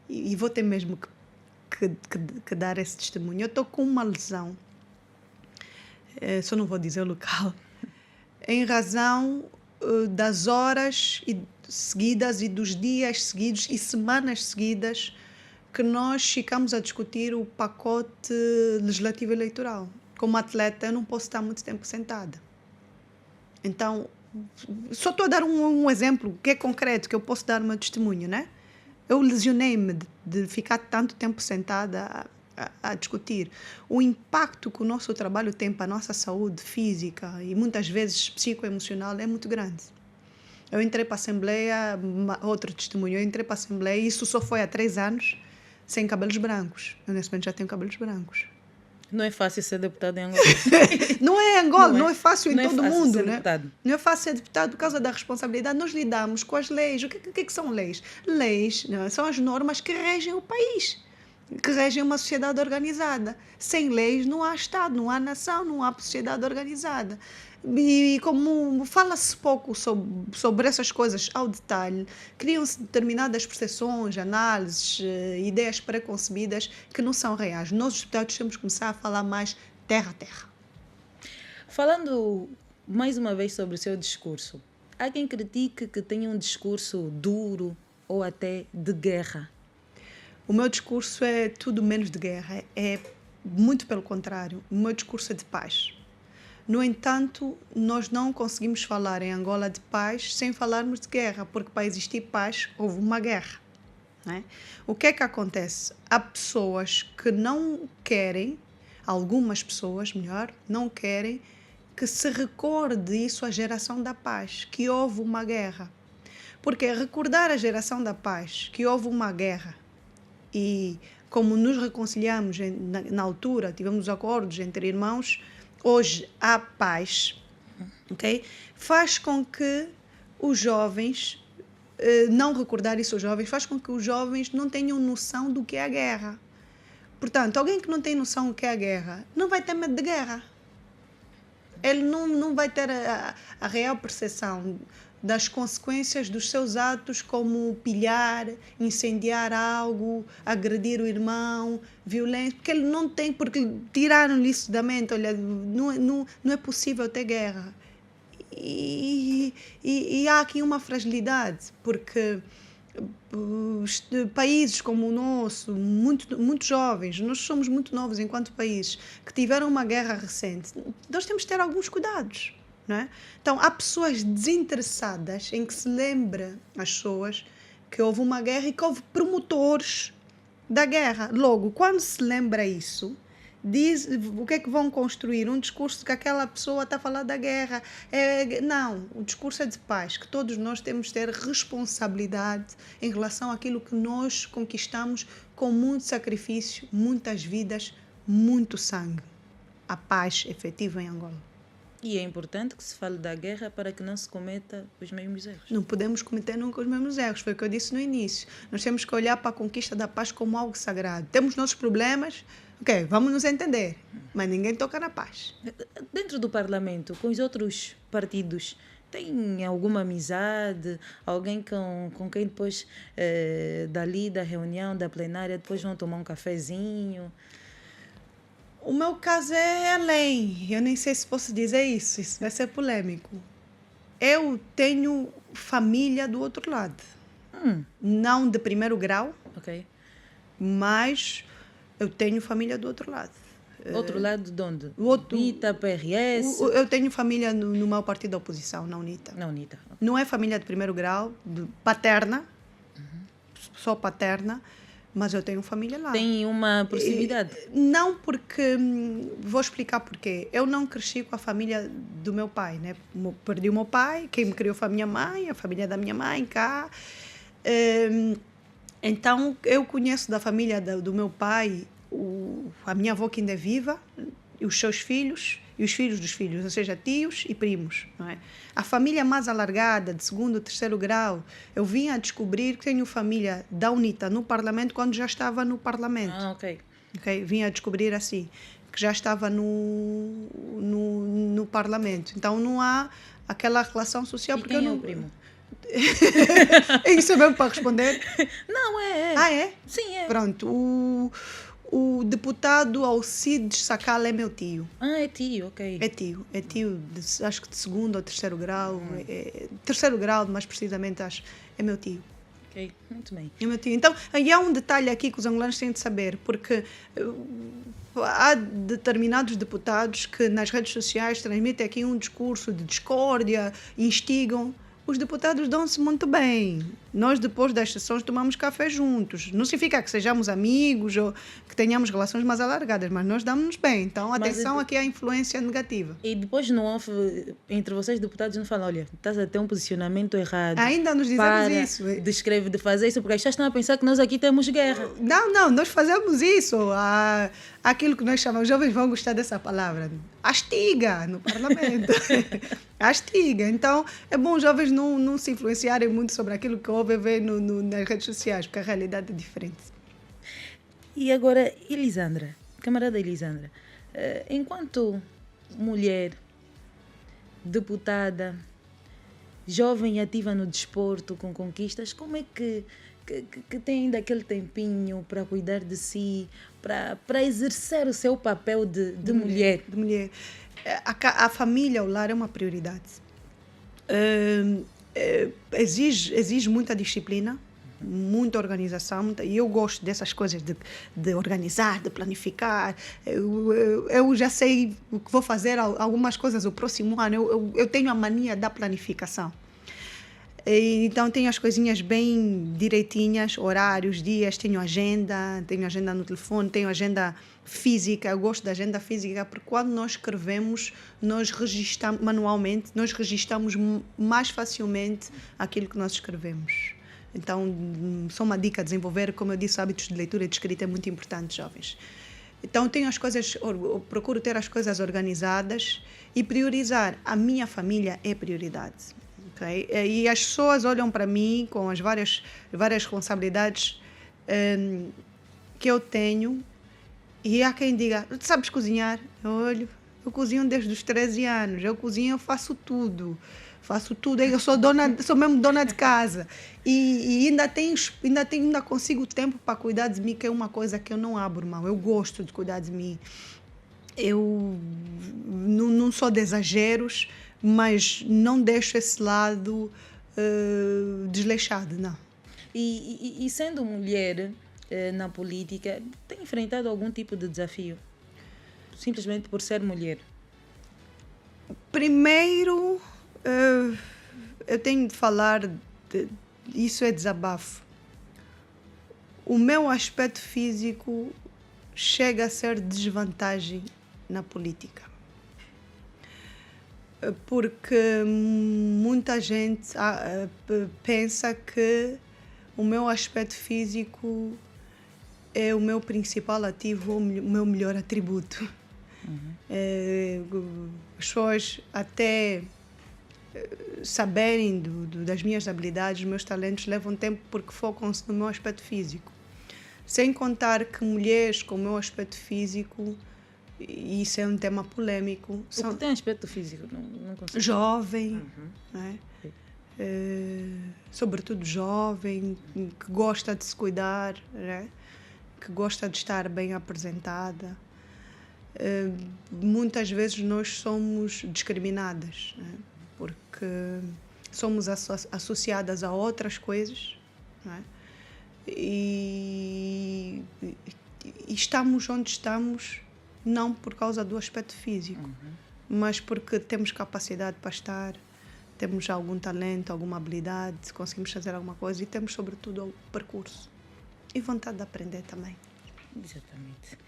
S2: e vou ter mesmo que dar esse testemunho, eu estou com uma lesão, só não vou dizer o local, em razão das horas seguidas e dos dias seguidos e semanas seguidas que nós ficamos a discutir o pacote legislativo eleitoral. Como atleta, eu não posso estar muito tempo sentada. Então, só estou a dar um exemplo que é concreto, que eu posso dar o meu testemunho, né? Eu lesionei-me de ficar tanto tempo sentada a discutir. O impacto que o nosso trabalho tem para a nossa saúde física e muitas vezes psicoemocional é muito grande. Eu entrei para a Assembleia, outro testemunho, eu entrei para a Assembleia e isso só foi há 3 anos, sem cabelos brancos. Eu nesse momento já tenho cabelos brancos.
S1: Não é fácil ser deputado em Angola.
S2: Não é Angola, não é fácil em todo o mundo, né?
S1: Deputado.
S2: Não é fácil ser deputado por causa da responsabilidade. Nós lidamos com as leis. O que são leis? Leis, não, são as normas que regem o país, que regem uma sociedade organizada. Sem leis não há Estado, não há nação, não há sociedade organizada. E como fala-se pouco sobre essas coisas ao detalhe, criam-se determinadas percepções, análises, ideias preconcebidas que não são reais. Nós, os deputados, temos que começar a falar mais terra a terra.
S1: Falando mais uma vez sobre o seu discurso, há quem critique que tenha um discurso duro ou até de guerra.
S2: O meu discurso é tudo menos de guerra, é muito pelo contrário. O meu discurso é de paz. No entanto, nós não conseguimos falar em Angola de paz sem falarmos de guerra, porque para existir paz houve uma guerra. Não é? O que é que acontece? Há pessoas que não querem, algumas pessoas, melhor, não querem que se recorde isso à geração da paz, que houve uma guerra. Porque recordar a geração da paz, que houve uma guerra, e como nos reconciliamos na altura, tivemos acordos entre irmãos, hoje há paz, okay? Faz com que os jovens, não recordar isso aos jovens, faz com que os jovens não tenham noção do que é a guerra. Portanto, alguém que não tem noção do que é a guerra, não vai ter medo de guerra. Ele não vai ter a real percepção das consequências dos seus atos, como pilhar, incendiar algo, agredir o irmão, violência, porque ele não tem, porque tiraram-lhe isso da mente. Olha, não é possível ter guerra. E há aqui uma fragilidade, porque países como o nosso, muito jovens, nós somos muito novos enquanto país, que tiveram uma guerra recente, nós temos que ter alguns cuidados. Não é? Então, há pessoas desinteressadas em que se lembre as pessoas que houve uma guerra e que houve promotores da guerra. Logo, quando se lembra isso, diz o que é que vão construir? Um discurso que aquela pessoa está a falar da guerra. Não, o discurso é de paz, que todos nós temos que ter responsabilidade em relação àquilo que nós conquistamos com muito sacrifício, muitas vidas, muito sangue. A paz efetiva em Angola.
S1: E é importante que se fale da guerra para que não se cometa os mesmos erros.
S2: Não podemos cometer nunca os mesmos erros, foi o que eu disse no início. Nós temos que olhar para a conquista da paz como algo sagrado. Temos nossos problemas, ok, vamos nos entender, mas ninguém toca na paz.
S1: Dentro do Parlamento, com os outros partidos, tem alguma amizade? Alguém com quem depois, dali da reunião, da plenária, depois vão tomar um cafezinho?
S2: O meu caso é além. Eu nem sei se posso dizer isso vai ser polêmico. Eu tenho família do outro lado. Não de primeiro grau,
S1: Ok.
S2: mas eu tenho família do outro lado.
S1: Outro lado de onde?
S2: Outro,
S1: UNITA, PRS?
S2: Eu tenho família no meu partido da oposição, na UNITA.
S1: Na UNITA.
S2: Não é família de primeiro grau, paterna, só paterna, mas eu tenho família lá.
S1: Tem uma proximidade?
S2: Não, porque... Vou explicar porquê. Eu não cresci com a família do meu pai, né? Perdi o meu pai, quem me criou foi a minha mãe, a família da minha mãe cá. Então, eu conheço da família do meu pai a minha avó que ainda é viva, e os seus filhos, e os filhos dos filhos, ou seja, tios e primos. Não é? A família mais alargada, de segundo, terceiro grau, eu vim a descobrir que tenho família da UNITA no Parlamento quando já estava no Parlamento.
S1: Ok.
S2: Okay? Vim a descobrir assim, que já estava no Parlamento. Então não há aquela relação social.
S1: E
S2: Porque
S1: quem
S2: eu
S1: é
S2: não...
S1: o primo?
S2: É isso mesmo para responder?
S1: Não, é.
S2: Ah, é?
S1: Sim, é.
S2: Pronto. O deputado Alcides Sacala é meu tio.
S1: Ah, é tio, ok.
S2: É tio, acho que de segundo ou terceiro grau. Terceiro grau, mais precisamente, acho. É meu tio.
S1: Ok, muito bem.
S2: É meu tio. Então, aí há um detalhe aqui que os angolanos têm de saber, porque há determinados deputados que nas redes sociais transmitem aqui um discurso de discórdia, instigam. Os deputados dão-se muito bem. Nós, depois das sessões, tomamos café juntos. Não significa que sejamos amigos ou que tenhamos relações mais alargadas, mas nós damos-nos bem. Então, atenção aqui à influência negativa.
S1: E depois no off, entre vocês deputados, não falam, olha, estás a ter um posicionamento errado.
S2: Ainda nos dizemos isso.
S1: Descreve de fazer isso, porque as pessoas estão a pensar que nós aqui temos guerra.
S2: Não, nós fazemos isso. Aquilo que nós chamamos, os jovens vão gostar dessa palavra, astiga no parlamento. Astiga. Então, é bom os jovens não se influenciarem muito sobre aquilo que ouvem ver nas redes sociais, porque a realidade é diferente.
S1: E agora, Elisandra, camarada Elisandra, enquanto mulher, deputada, jovem ativa no desporto com conquistas, como é que tem ainda aquele tempinho para cuidar de si, para exercer o seu papel de mulher?
S2: De mulher. A família, o lar é uma prioridade. Exige muita disciplina, muita organização, e eu gosto dessas coisas de organizar, de planificar. Eu já sei o que vou fazer, algumas coisas o próximo ano. Eu tenho a mania da planificação. Então tenho as coisinhas bem direitinhas, horários, dias, tenho agenda no telefone, tenho agenda física. Eu gosto da agenda física porque quando nós escrevemos, nós registramos manualmente, nós registramos mais facilmente aquilo que nós escrevemos. Então, só uma dica: desenvolver, como eu disse, hábitos de leitura e de escrita é muito importante, jovens. Então, eu procuro ter as coisas organizadas e priorizar. A minha família é prioridade. Okay? E as pessoas olham para mim com as várias responsabilidades que eu tenho, e há quem diga: tu sabes cozinhar? Eu cozinho desde os 13 anos, eu cozinho, eu faço tudo, eu sou mesmo dona de casa, e ainda consigo tempo para cuidar de mim, que é uma coisa que eu não abro mão. Eu gosto de cuidar de mim. Eu não sou de exageros, mas não deixo esse lado desleixado, não.
S1: E sendo mulher na política, tem enfrentado algum tipo de desafio? Simplesmente por ser mulher?
S2: Primeiro, eu tenho de falar, isso é desabafo. O meu aspecto físico chega a ser desvantagem na política. Porque muita gente pensa que o meu aspecto físico é o meu principal ativo, o meu melhor atributo. As pessoas até saberem das minhas habilidades, dos meus talentos, levam tempo porque focam-se no meu aspecto físico. Sem contar que mulheres com o meu aspecto físico, e isso é um tema polêmico.
S1: O que tem aspecto físico? Não consigo.
S2: Jovem, né? Sobretudo jovem, que gosta de se cuidar, né? Que gosta de estar bem apresentada. Muitas vezes nós somos discriminadas, né? Porque somos associadas a outras coisas, né? E estamos onde estamos não por causa do aspecto físico, mas porque temos capacidade para estar, temos algum talento, alguma habilidade, conseguimos fazer alguma coisa, e temos sobretudo o percurso e vontade de aprender também.
S1: Exatamente.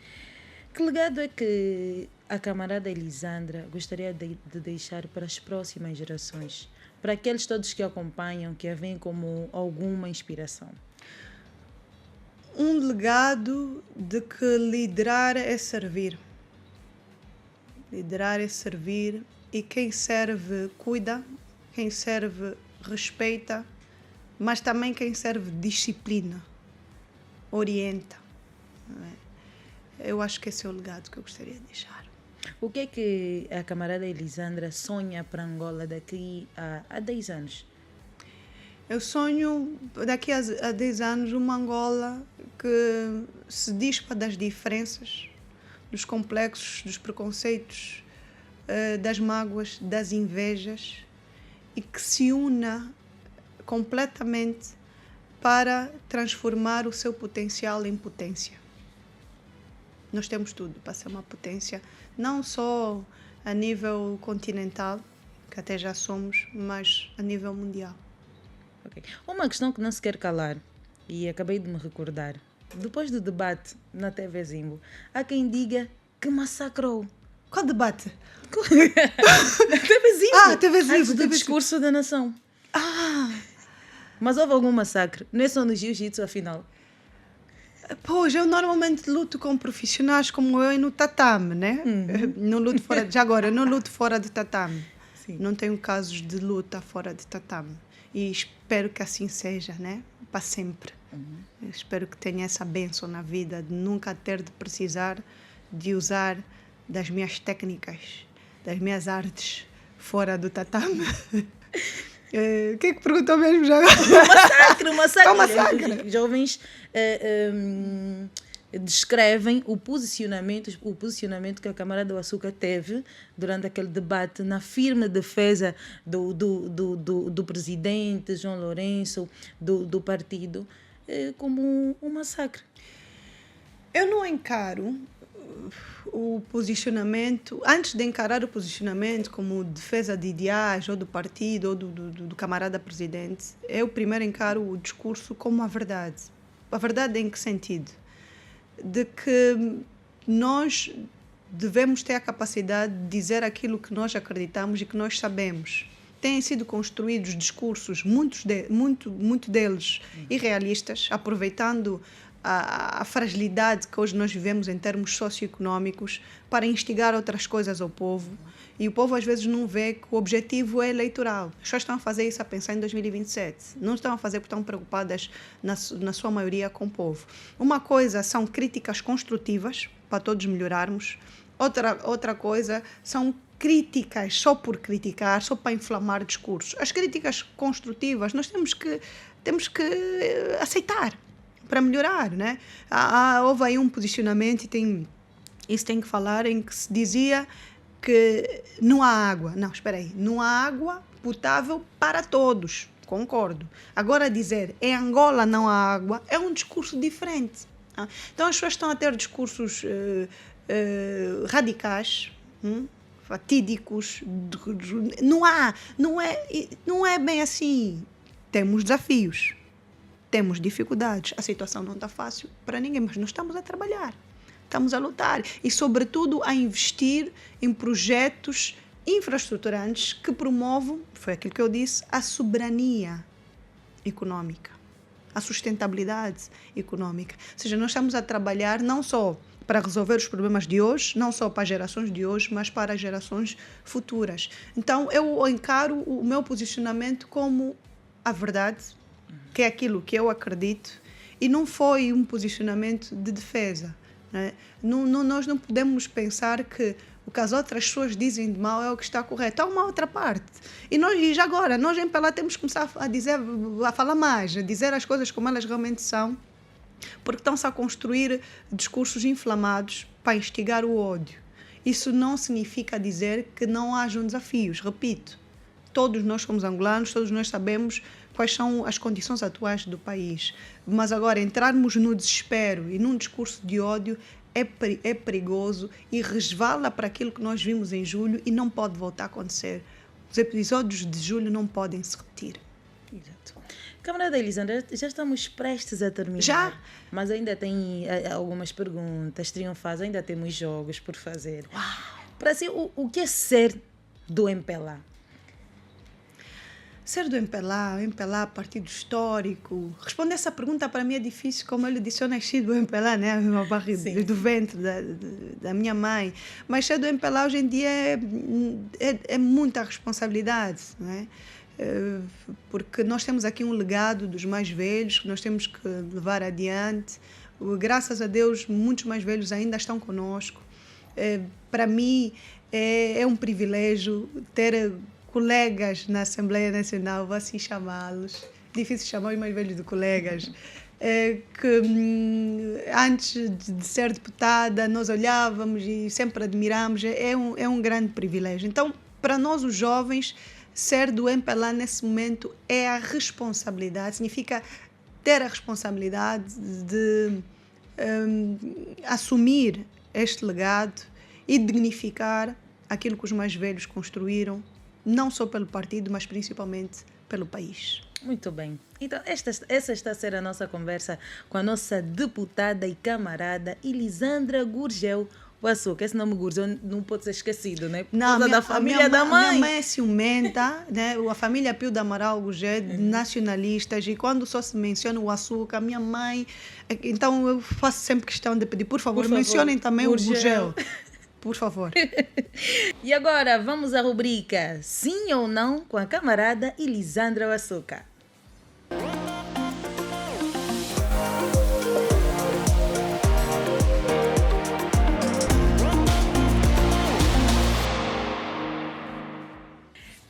S1: Que legado é que a camarada Elisandra gostaria de deixar para as próximas gerações, para aqueles todos que a acompanham, que a veem como alguma inspiração?
S2: Um legado de que liderar é servir. Liderar é servir, e quem serve cuida, quem serve respeita, mas também quem serve disciplina, orienta. Não é? Eu acho que esse é o legado que eu gostaria de deixar.
S1: O que é que a camarada Elisandra sonha para Angola daqui a 10 anos?
S2: Eu sonho, daqui a 10 anos, uma Angola que se dispa das diferenças, dos complexos, dos preconceitos, das mágoas, das invejas, e que se una completamente para transformar o seu potencial em potência. Nós temos tudo para ser uma potência, não só a nível continental, que até já somos, mas a nível mundial.
S1: Okay. Uma questão que não se quer calar, e acabei de me recordar, depois do debate na TV Zimbo, há quem diga que massacrou.
S2: Qual debate?
S1: Na TV Zimbo!
S2: TV Zimbo!
S1: Antes do discurso da nação. Mas houve algum massacre? Não é só no jiu-jitsu, afinal.
S2: Pois, eu normalmente luto com profissionais como eu e no tatame, né? Não luto fora, já agora, não luto fora de tatame.
S1: Sim.
S2: Não tenho casos de luta fora de tatame. E espero que assim seja, né? Para sempre. Eu espero que tenha essa bênção na vida de nunca ter de precisar de usar das minhas técnicas, das minhas artes fora do tatame. O que é que perguntou mesmo já?
S1: Um massacre!
S2: É um massacre.
S1: Os jovens descrevem o posicionamento que a Câmara do Açúcar teve durante aquele debate na firme defesa do presidente João Lourenço, do partido, como um massacre.
S2: Eu não encaro o posicionamento, antes de encarar o posicionamento como defesa de ideais ou do partido ou do camarada presidente, eu primeiro encaro o discurso como a verdade. A verdade em que sentido? De que nós devemos ter a capacidade de dizer aquilo que nós acreditamos e que nós sabemos. Têm sido construídos discursos, muito deles irrealistas, aproveitando a fragilidade que hoje nós vivemos em termos socioeconómicos para instigar outras coisas ao povo. E o povo às vezes não vê que o objetivo é eleitoral. As pessoas estão a fazer isso a pensar em 2027. Não estão a fazer porque estão preocupadas, na sua maioria, com o povo. Uma coisa são críticas construtivas, para todos melhorarmos. Outra coisa são críticas só por criticar, só para inflamar discursos. As críticas construtivas nós temos que aceitar para melhorar, né? Houve aí um posicionamento, isso tem que falar, em que se dizia que não há água. Não, espera aí. Não há água potável para todos. Concordo. Agora dizer em Angola não há água é um discurso diferente. Então as pessoas estão a ter discursos radicais, fatídicos. Não é bem assim. Temos desafios. Temos dificuldades, a situação não está fácil para ninguém, mas nós estamos a trabalhar, estamos a lutar e, sobretudo, a investir em projetos infraestruturantes que promovam, foi aquilo que eu disse, a soberania económica, a sustentabilidade económica. Ou seja, nós estamos a trabalhar não só para resolver os problemas de hoje, não só para as gerações de hoje, mas para as gerações futuras. Então, eu encaro o meu posicionamento como a verdade, que é aquilo que eu acredito, e não foi um posicionamento de defesa. Né? Nós não podemos pensar que o que as outras pessoas dizem de mal é o que está correto. Há uma outra parte. E já agora, nós em Pelá temos que começar a falar mais, a dizer as coisas como elas realmente são, porque estão-se a construir discursos inflamados para instigar o ódio. Isso não significa dizer que não hajam desafios. Repito, todos nós somos angolanos, todos nós sabemos quais são as condições atuais do país. Mas agora, entrarmos no desespero e num discurso de ódio é perigoso e resvala para aquilo que nós vimos em julho e não pode voltar a acontecer. Os episódios de julho não podem se repetir.
S1: Exato. Camarada Elisandra, já estamos prestes a terminar.
S2: Já?
S1: Mas ainda tem algumas perguntas triunfais, ainda temos jogos por fazer.
S2: Uau.
S1: Para si, o que é ser do MPLA?
S2: Ser do MPLA, partido histórico. Responder essa pergunta para mim é difícil, como eu lhe disse, eu nasci do MPLA, né? Do ventre da minha mãe. Mas ser do MPLA hoje em dia é muita responsabilidade, né? Porque nós temos aqui um legado dos mais velhos que nós temos que levar adiante, Graças a Deus, muitos mais velhos ainda estão conosco. Para mim, é um privilégio ter colegas na Assembleia Nacional, vou assim chamá-los. Difícil chamar os mais velhos de colegas. Que antes de ser deputada, nós olhávamos e sempre admiramos. É um grande privilégio. Então, para nós, os jovens, ser do MPLA nesse momento é a responsabilidade, significa ter a responsabilidade de assumir este legado e dignificar aquilo que os mais velhos construíram, não só pelo partido, mas principalmente pelo país.
S1: Muito bem. Então, essa está a ser a nossa conversa com a nossa deputada e camarada Elisandra Gurgel Wassuca. Esse nome Gurgel não pode ser esquecido, né? Por causa da família da mãe.
S2: Minha mãe é ciumenta, né? A família Pio da Amaral Gurgel, nacionalistas, e quando só se menciona o Wassuca, minha mãe... Então, eu faço sempre questão de pedir, por favor, mencionem também o Gurgel. Por favor.
S1: E agora, vamos à rubrica Sim ou Não com a camarada Elisandra Wassuca.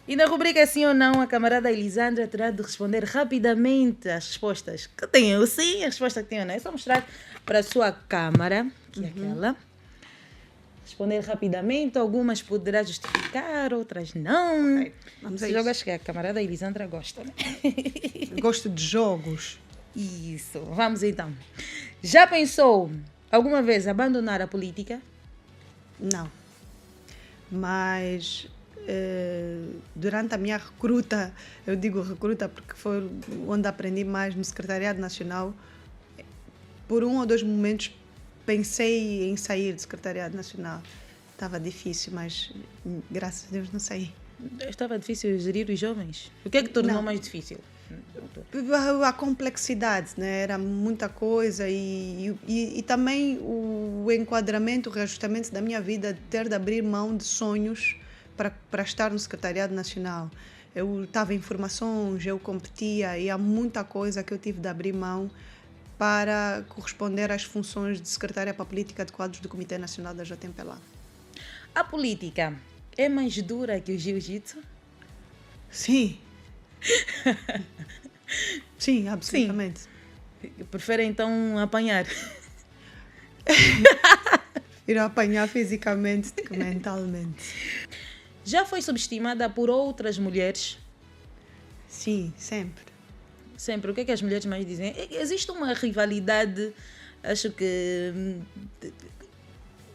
S1: E na rubrica Sim ou Não, a camarada Elisandra terá de responder rapidamente às respostas que tem o sim, a resposta que tem o não. É só mostrar para a sua câmara, que é aquela. Responder rapidamente, algumas poderá justificar, outras não.
S2: Okay, vamos a isso.
S1: Jogas que a camarada Elisandra gosta, né?
S2: Gosto de jogos.
S1: Isso, vamos então. Já pensou alguma vez abandonar a política?
S2: Não. Mas durante a minha recruta, eu digo recruta porque foi onde aprendi mais no Secretariado Nacional, por um ou dois momentos pensei em sair do Secretariado Nacional. Estava difícil, mas graças a Deus não saí.
S1: Estava difícil gerir os jovens? O que é que tornou mais difícil?
S2: A complexidade, né? Era muita coisa e também o enquadramento, o reajustamento da minha vida, ter de abrir mão de sonhos para estar no Secretariado Nacional. Eu estava em formações, eu competia e há muita coisa que eu tive de abrir mão para corresponder às funções de secretária para a política de quadros do Comitê Nacional da JMPLA.
S1: A política é mais dura que o jiu-jitsu?
S2: Sim. Sim, absolutamente.
S1: Sim. Prefere então apanhar?
S2: Ir apanhar fisicamente do que mentalmente.
S1: Já foi subestimada por outras mulheres?
S2: Sim, sempre.
S1: Sempre. O que é que as mulheres mais dizem? Existe uma rivalidade, acho que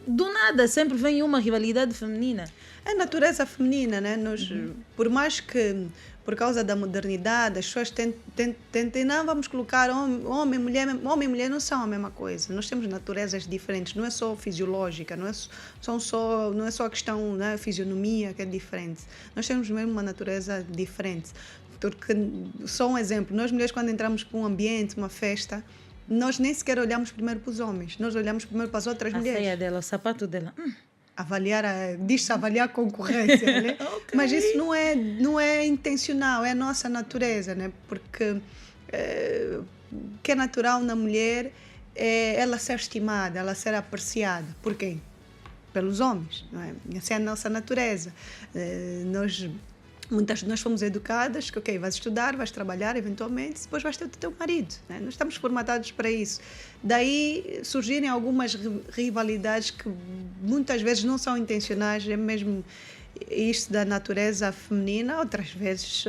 S1: do nada sempre vem uma rivalidade feminina.
S2: É a natureza feminina, né? Nós, por mais que por causa da modernidade as pessoas tentem não vamos colocar homem e mulher não são a mesma coisa. Nós temos naturezas diferentes, não é só fisiológica, não é só a questão da fisionomia que é diferente. Nós temos mesmo uma natureza diferente. Porque, só um exemplo, nós mulheres quando entramos para um ambiente, uma festa, nós nem sequer olhamos primeiro para os homens, nós olhamos primeiro para as outras mulheres.
S1: A saia dela, o sapato dela.
S2: Diz-se avaliar a concorrência, né? Okay. Mas isso não é intencional, é a nossa natureza, né? Porque o que é natural na mulher é ela ser estimada, ela ser apreciada. Por quem? Pelos homens, não é? Essa é a nossa natureza. Nós fomos educadas que, ok, vais estudar, vais trabalhar, eventualmente, depois vais ter o teu marido. Né? Nós estamos formatados para isso. Daí surgirem algumas rivalidades que muitas vezes não são intencionais, é mesmo isto da natureza feminina, outras vezes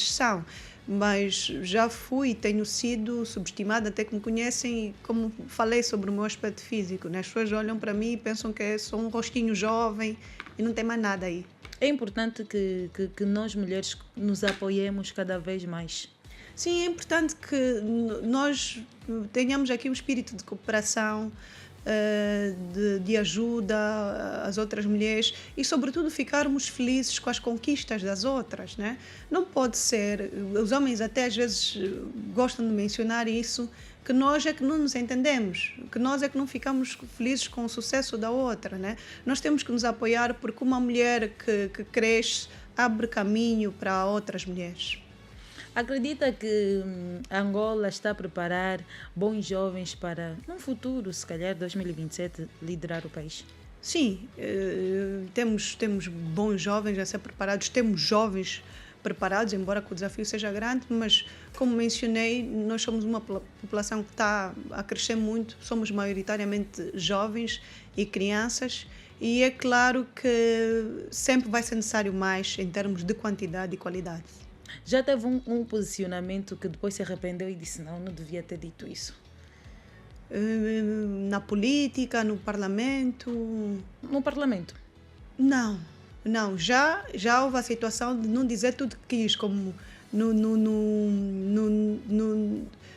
S2: são. Mas já tenho sido subestimada, até que me conhecem, como falei sobre o meu aspecto físico. Né? As pessoas olham para mim e pensam que sou um rostinho jovem e não tem mais nada aí.
S1: É importante que nós mulheres nos apoiemos cada vez mais.
S2: Sim, é importante que nós tenhamos aqui um espírito de cooperação, de ajuda às outras mulheres e, sobretudo, ficarmos felizes com as conquistas das outras, né? Não pode ser, os homens até às vezes gostam de mencionar isso, que nós é que não nos entendemos, que nós é que não ficamos felizes com o sucesso da outra, né? Nós temos que nos apoiar porque uma mulher que cresce abre caminho para outras mulheres.
S1: Acredita que Angola está a preparar bons jovens para, num futuro, se calhar 2027, liderar o país?
S2: Sim, temos bons jovens a ser preparados, temos jovens preparados, embora que o desafio seja grande, mas, como mencionei, nós somos uma população que está a crescer muito, somos maioritariamente jovens e crianças, e é claro que sempre vai ser necessário mais em termos de quantidade e qualidade.
S1: Já teve um posicionamento que depois se arrependeu e disse: não devia ter dito isso?
S2: Na política, no parlamento?
S1: No Parlamento?
S2: Não, não. Já houve a situação de não dizer tudo que quis, como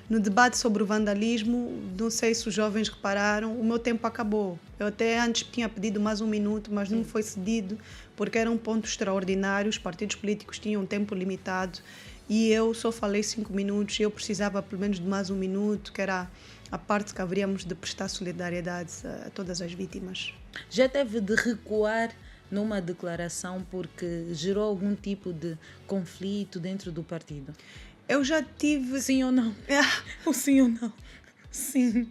S2: no debate sobre o vandalismo. Não sei se os jovens repararam, o meu tempo acabou. Eu até antes tinha pedido mais um minuto, mas não me foi cedido, porque era um ponto extraordinário. Os partidos políticos tinham um tempo limitado e eu só falei 5 minutos e eu precisava pelo menos de mais um minuto, que era a parte que haveríamos de prestar solidariedade a todas as vítimas.
S1: Já teve de recuar numa declaração porque gerou algum tipo de conflito dentro do partido?
S2: Eu já tive...
S1: Sim ou não? O sim ou não? Sim.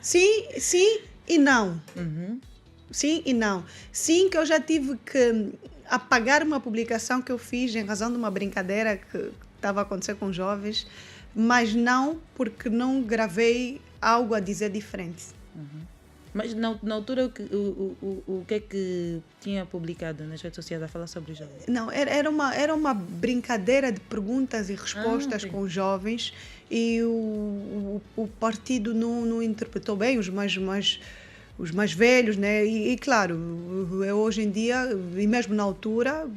S2: Sim e não. Sim e não. Sim, que eu já tive que apagar uma publicação que eu fiz em razão de uma brincadeira que estava a acontecer com jovens, mas não porque não gravei algo a dizer diferente.
S1: Mas na altura o que é que tinha publicado nas redes sociais a falar sobre os jovens?
S2: Não, era uma brincadeira de perguntas e respostas com os jovens, e o partido não interpretou bem, os mais velhos, né? E claro, eu hoje em dia, e mesmo na altura,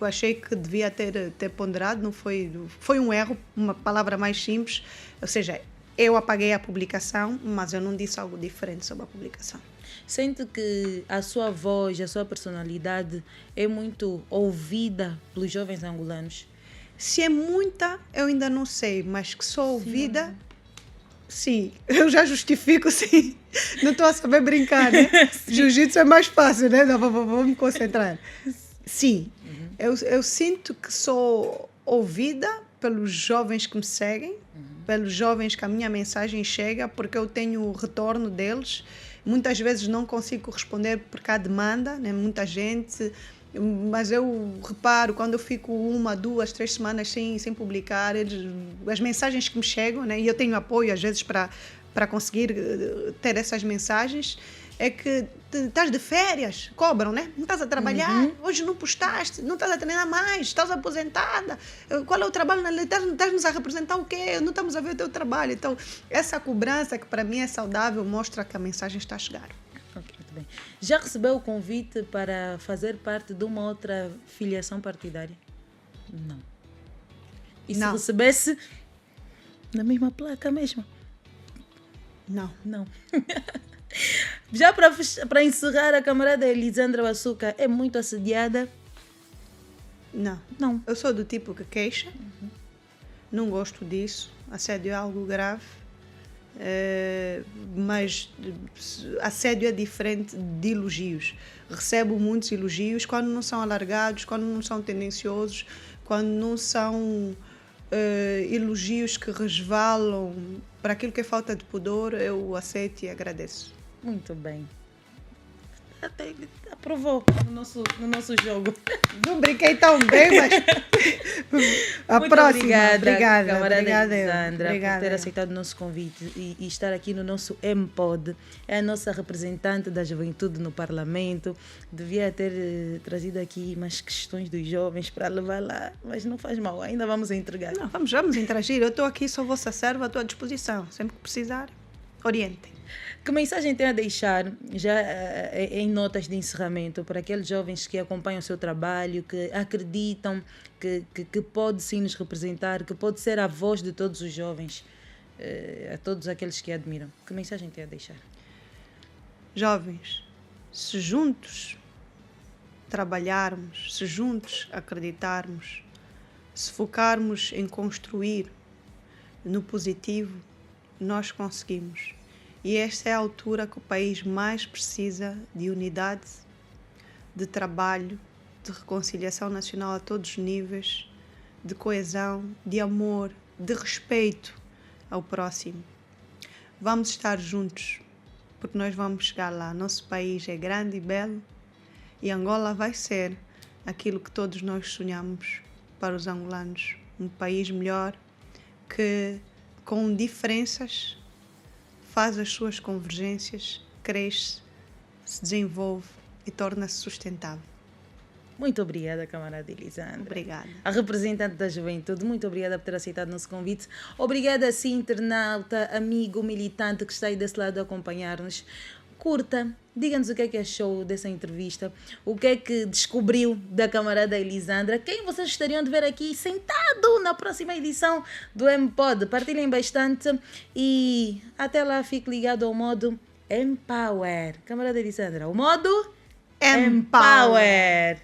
S2: achei que devia ter ponderado, não foi um erro, uma palavra mais simples, ou seja, eu apaguei a publicação, mas eu não disse algo diferente sobre a publicação.
S1: Sente que a sua voz, a sua personalidade é muito ouvida pelos jovens angolanos?
S2: Se é muita, eu ainda não sei, mas que sou ouvida, sim. Eu já justifico, sim. Não estou a saber brincar, né? Jiu-jitsu é mais fácil, né? Vamos me concentrar. Sim, eu sinto que sou ouvida pelos jovens que me seguem, pelos jovens que a minha mensagem chega, porque eu tenho o retorno deles. Muitas vezes não consigo responder porque há demanda, né? Muita gente, mas eu reparo, quando eu fico 1, 2, 3 semanas sem publicar, as mensagens que me chegam, né? E eu tenho apoio às vezes para conseguir ter essas mensagens, é que estás de férias, cobram, né? Não estás a trabalhar, hoje não postaste, não estás a treinar mais, estás aposentada, qual é o trabalho? Estás-nos a representar o quê? Não estamos a ver o teu trabalho. Então, essa cobrança, que para mim é saudável, mostra que a mensagem está a chegar.
S1: Ok, muito bem. Já recebeu o convite para fazer parte de uma outra filiação partidária? Não. E se recebesse, na mesma placa mesmo?
S2: Não.
S1: Já para encerrar, a camarada Elisandra Baçuca é muito assediada?
S2: Não. Eu sou do tipo que queixa. Não gosto disso. Assédio é algo grave. Mas assédio é diferente de elogios. Recebo muitos elogios quando não são alargados, quando não são tendenciosos, quando não são elogios que resvalam para aquilo que é falta de pudor. Eu aceito e agradeço.
S1: Muito bem. Até aprovou no nosso jogo.
S2: Não brinquei tão bem, mas a
S1: muito
S2: próxima.
S1: Obrigada, camarada
S2: Obrigada,
S1: Elisandra, por ter aceitado o nosso convite e estar aqui no nosso M-Pod. É a nossa representante da juventude no Parlamento. Devia ter trazido aqui umas questões dos jovens para levar lá, mas não faz mal, ainda vamos entregar.
S2: Não, vamos interagir. Eu estou aqui, sou vossa serva, estou à disposição. Sempre que precisar, orientem.
S1: Que mensagem tem a deixar, já em notas de encerramento, para aqueles jovens que acompanham o seu trabalho, que acreditam que pode sim nos representar, que pode ser a voz de todos os jovens, a todos aqueles que admiram? Que mensagem tem a deixar?
S2: Jovens, se juntos trabalharmos, se juntos acreditarmos, se focarmos em construir no positivo, nós conseguimos. E esta é a altura que o país mais precisa de unidade, de trabalho, de reconciliação nacional a todos os níveis, de coesão, de amor, de respeito ao próximo. Vamos estar juntos, porque nós vamos chegar lá. Nosso país é grande e belo e Angola vai ser aquilo que todos nós sonhamos para os angolanos. Um país melhor que, com diferenças, faz as suas convergências, cresce, se desenvolve e torna-se sustentável.
S1: Muito obrigada, camarada Elisandra.
S2: Obrigada.
S1: A representante da juventude, muito obrigada por ter aceitado o nosso convite. Obrigada, sim, internauta, amigo, militante que está aí desse lado a acompanhar-nos. Curta, diga-nos o que é que achou dessa entrevista, o que é que descobriu da camarada Elisandra, quem vocês gostariam de ver aqui sentado na próxima edição do M-Pod. Partilhem bastante e até lá fique ligado ao modo Empower. Camarada Elisandra, o modo
S2: Empower.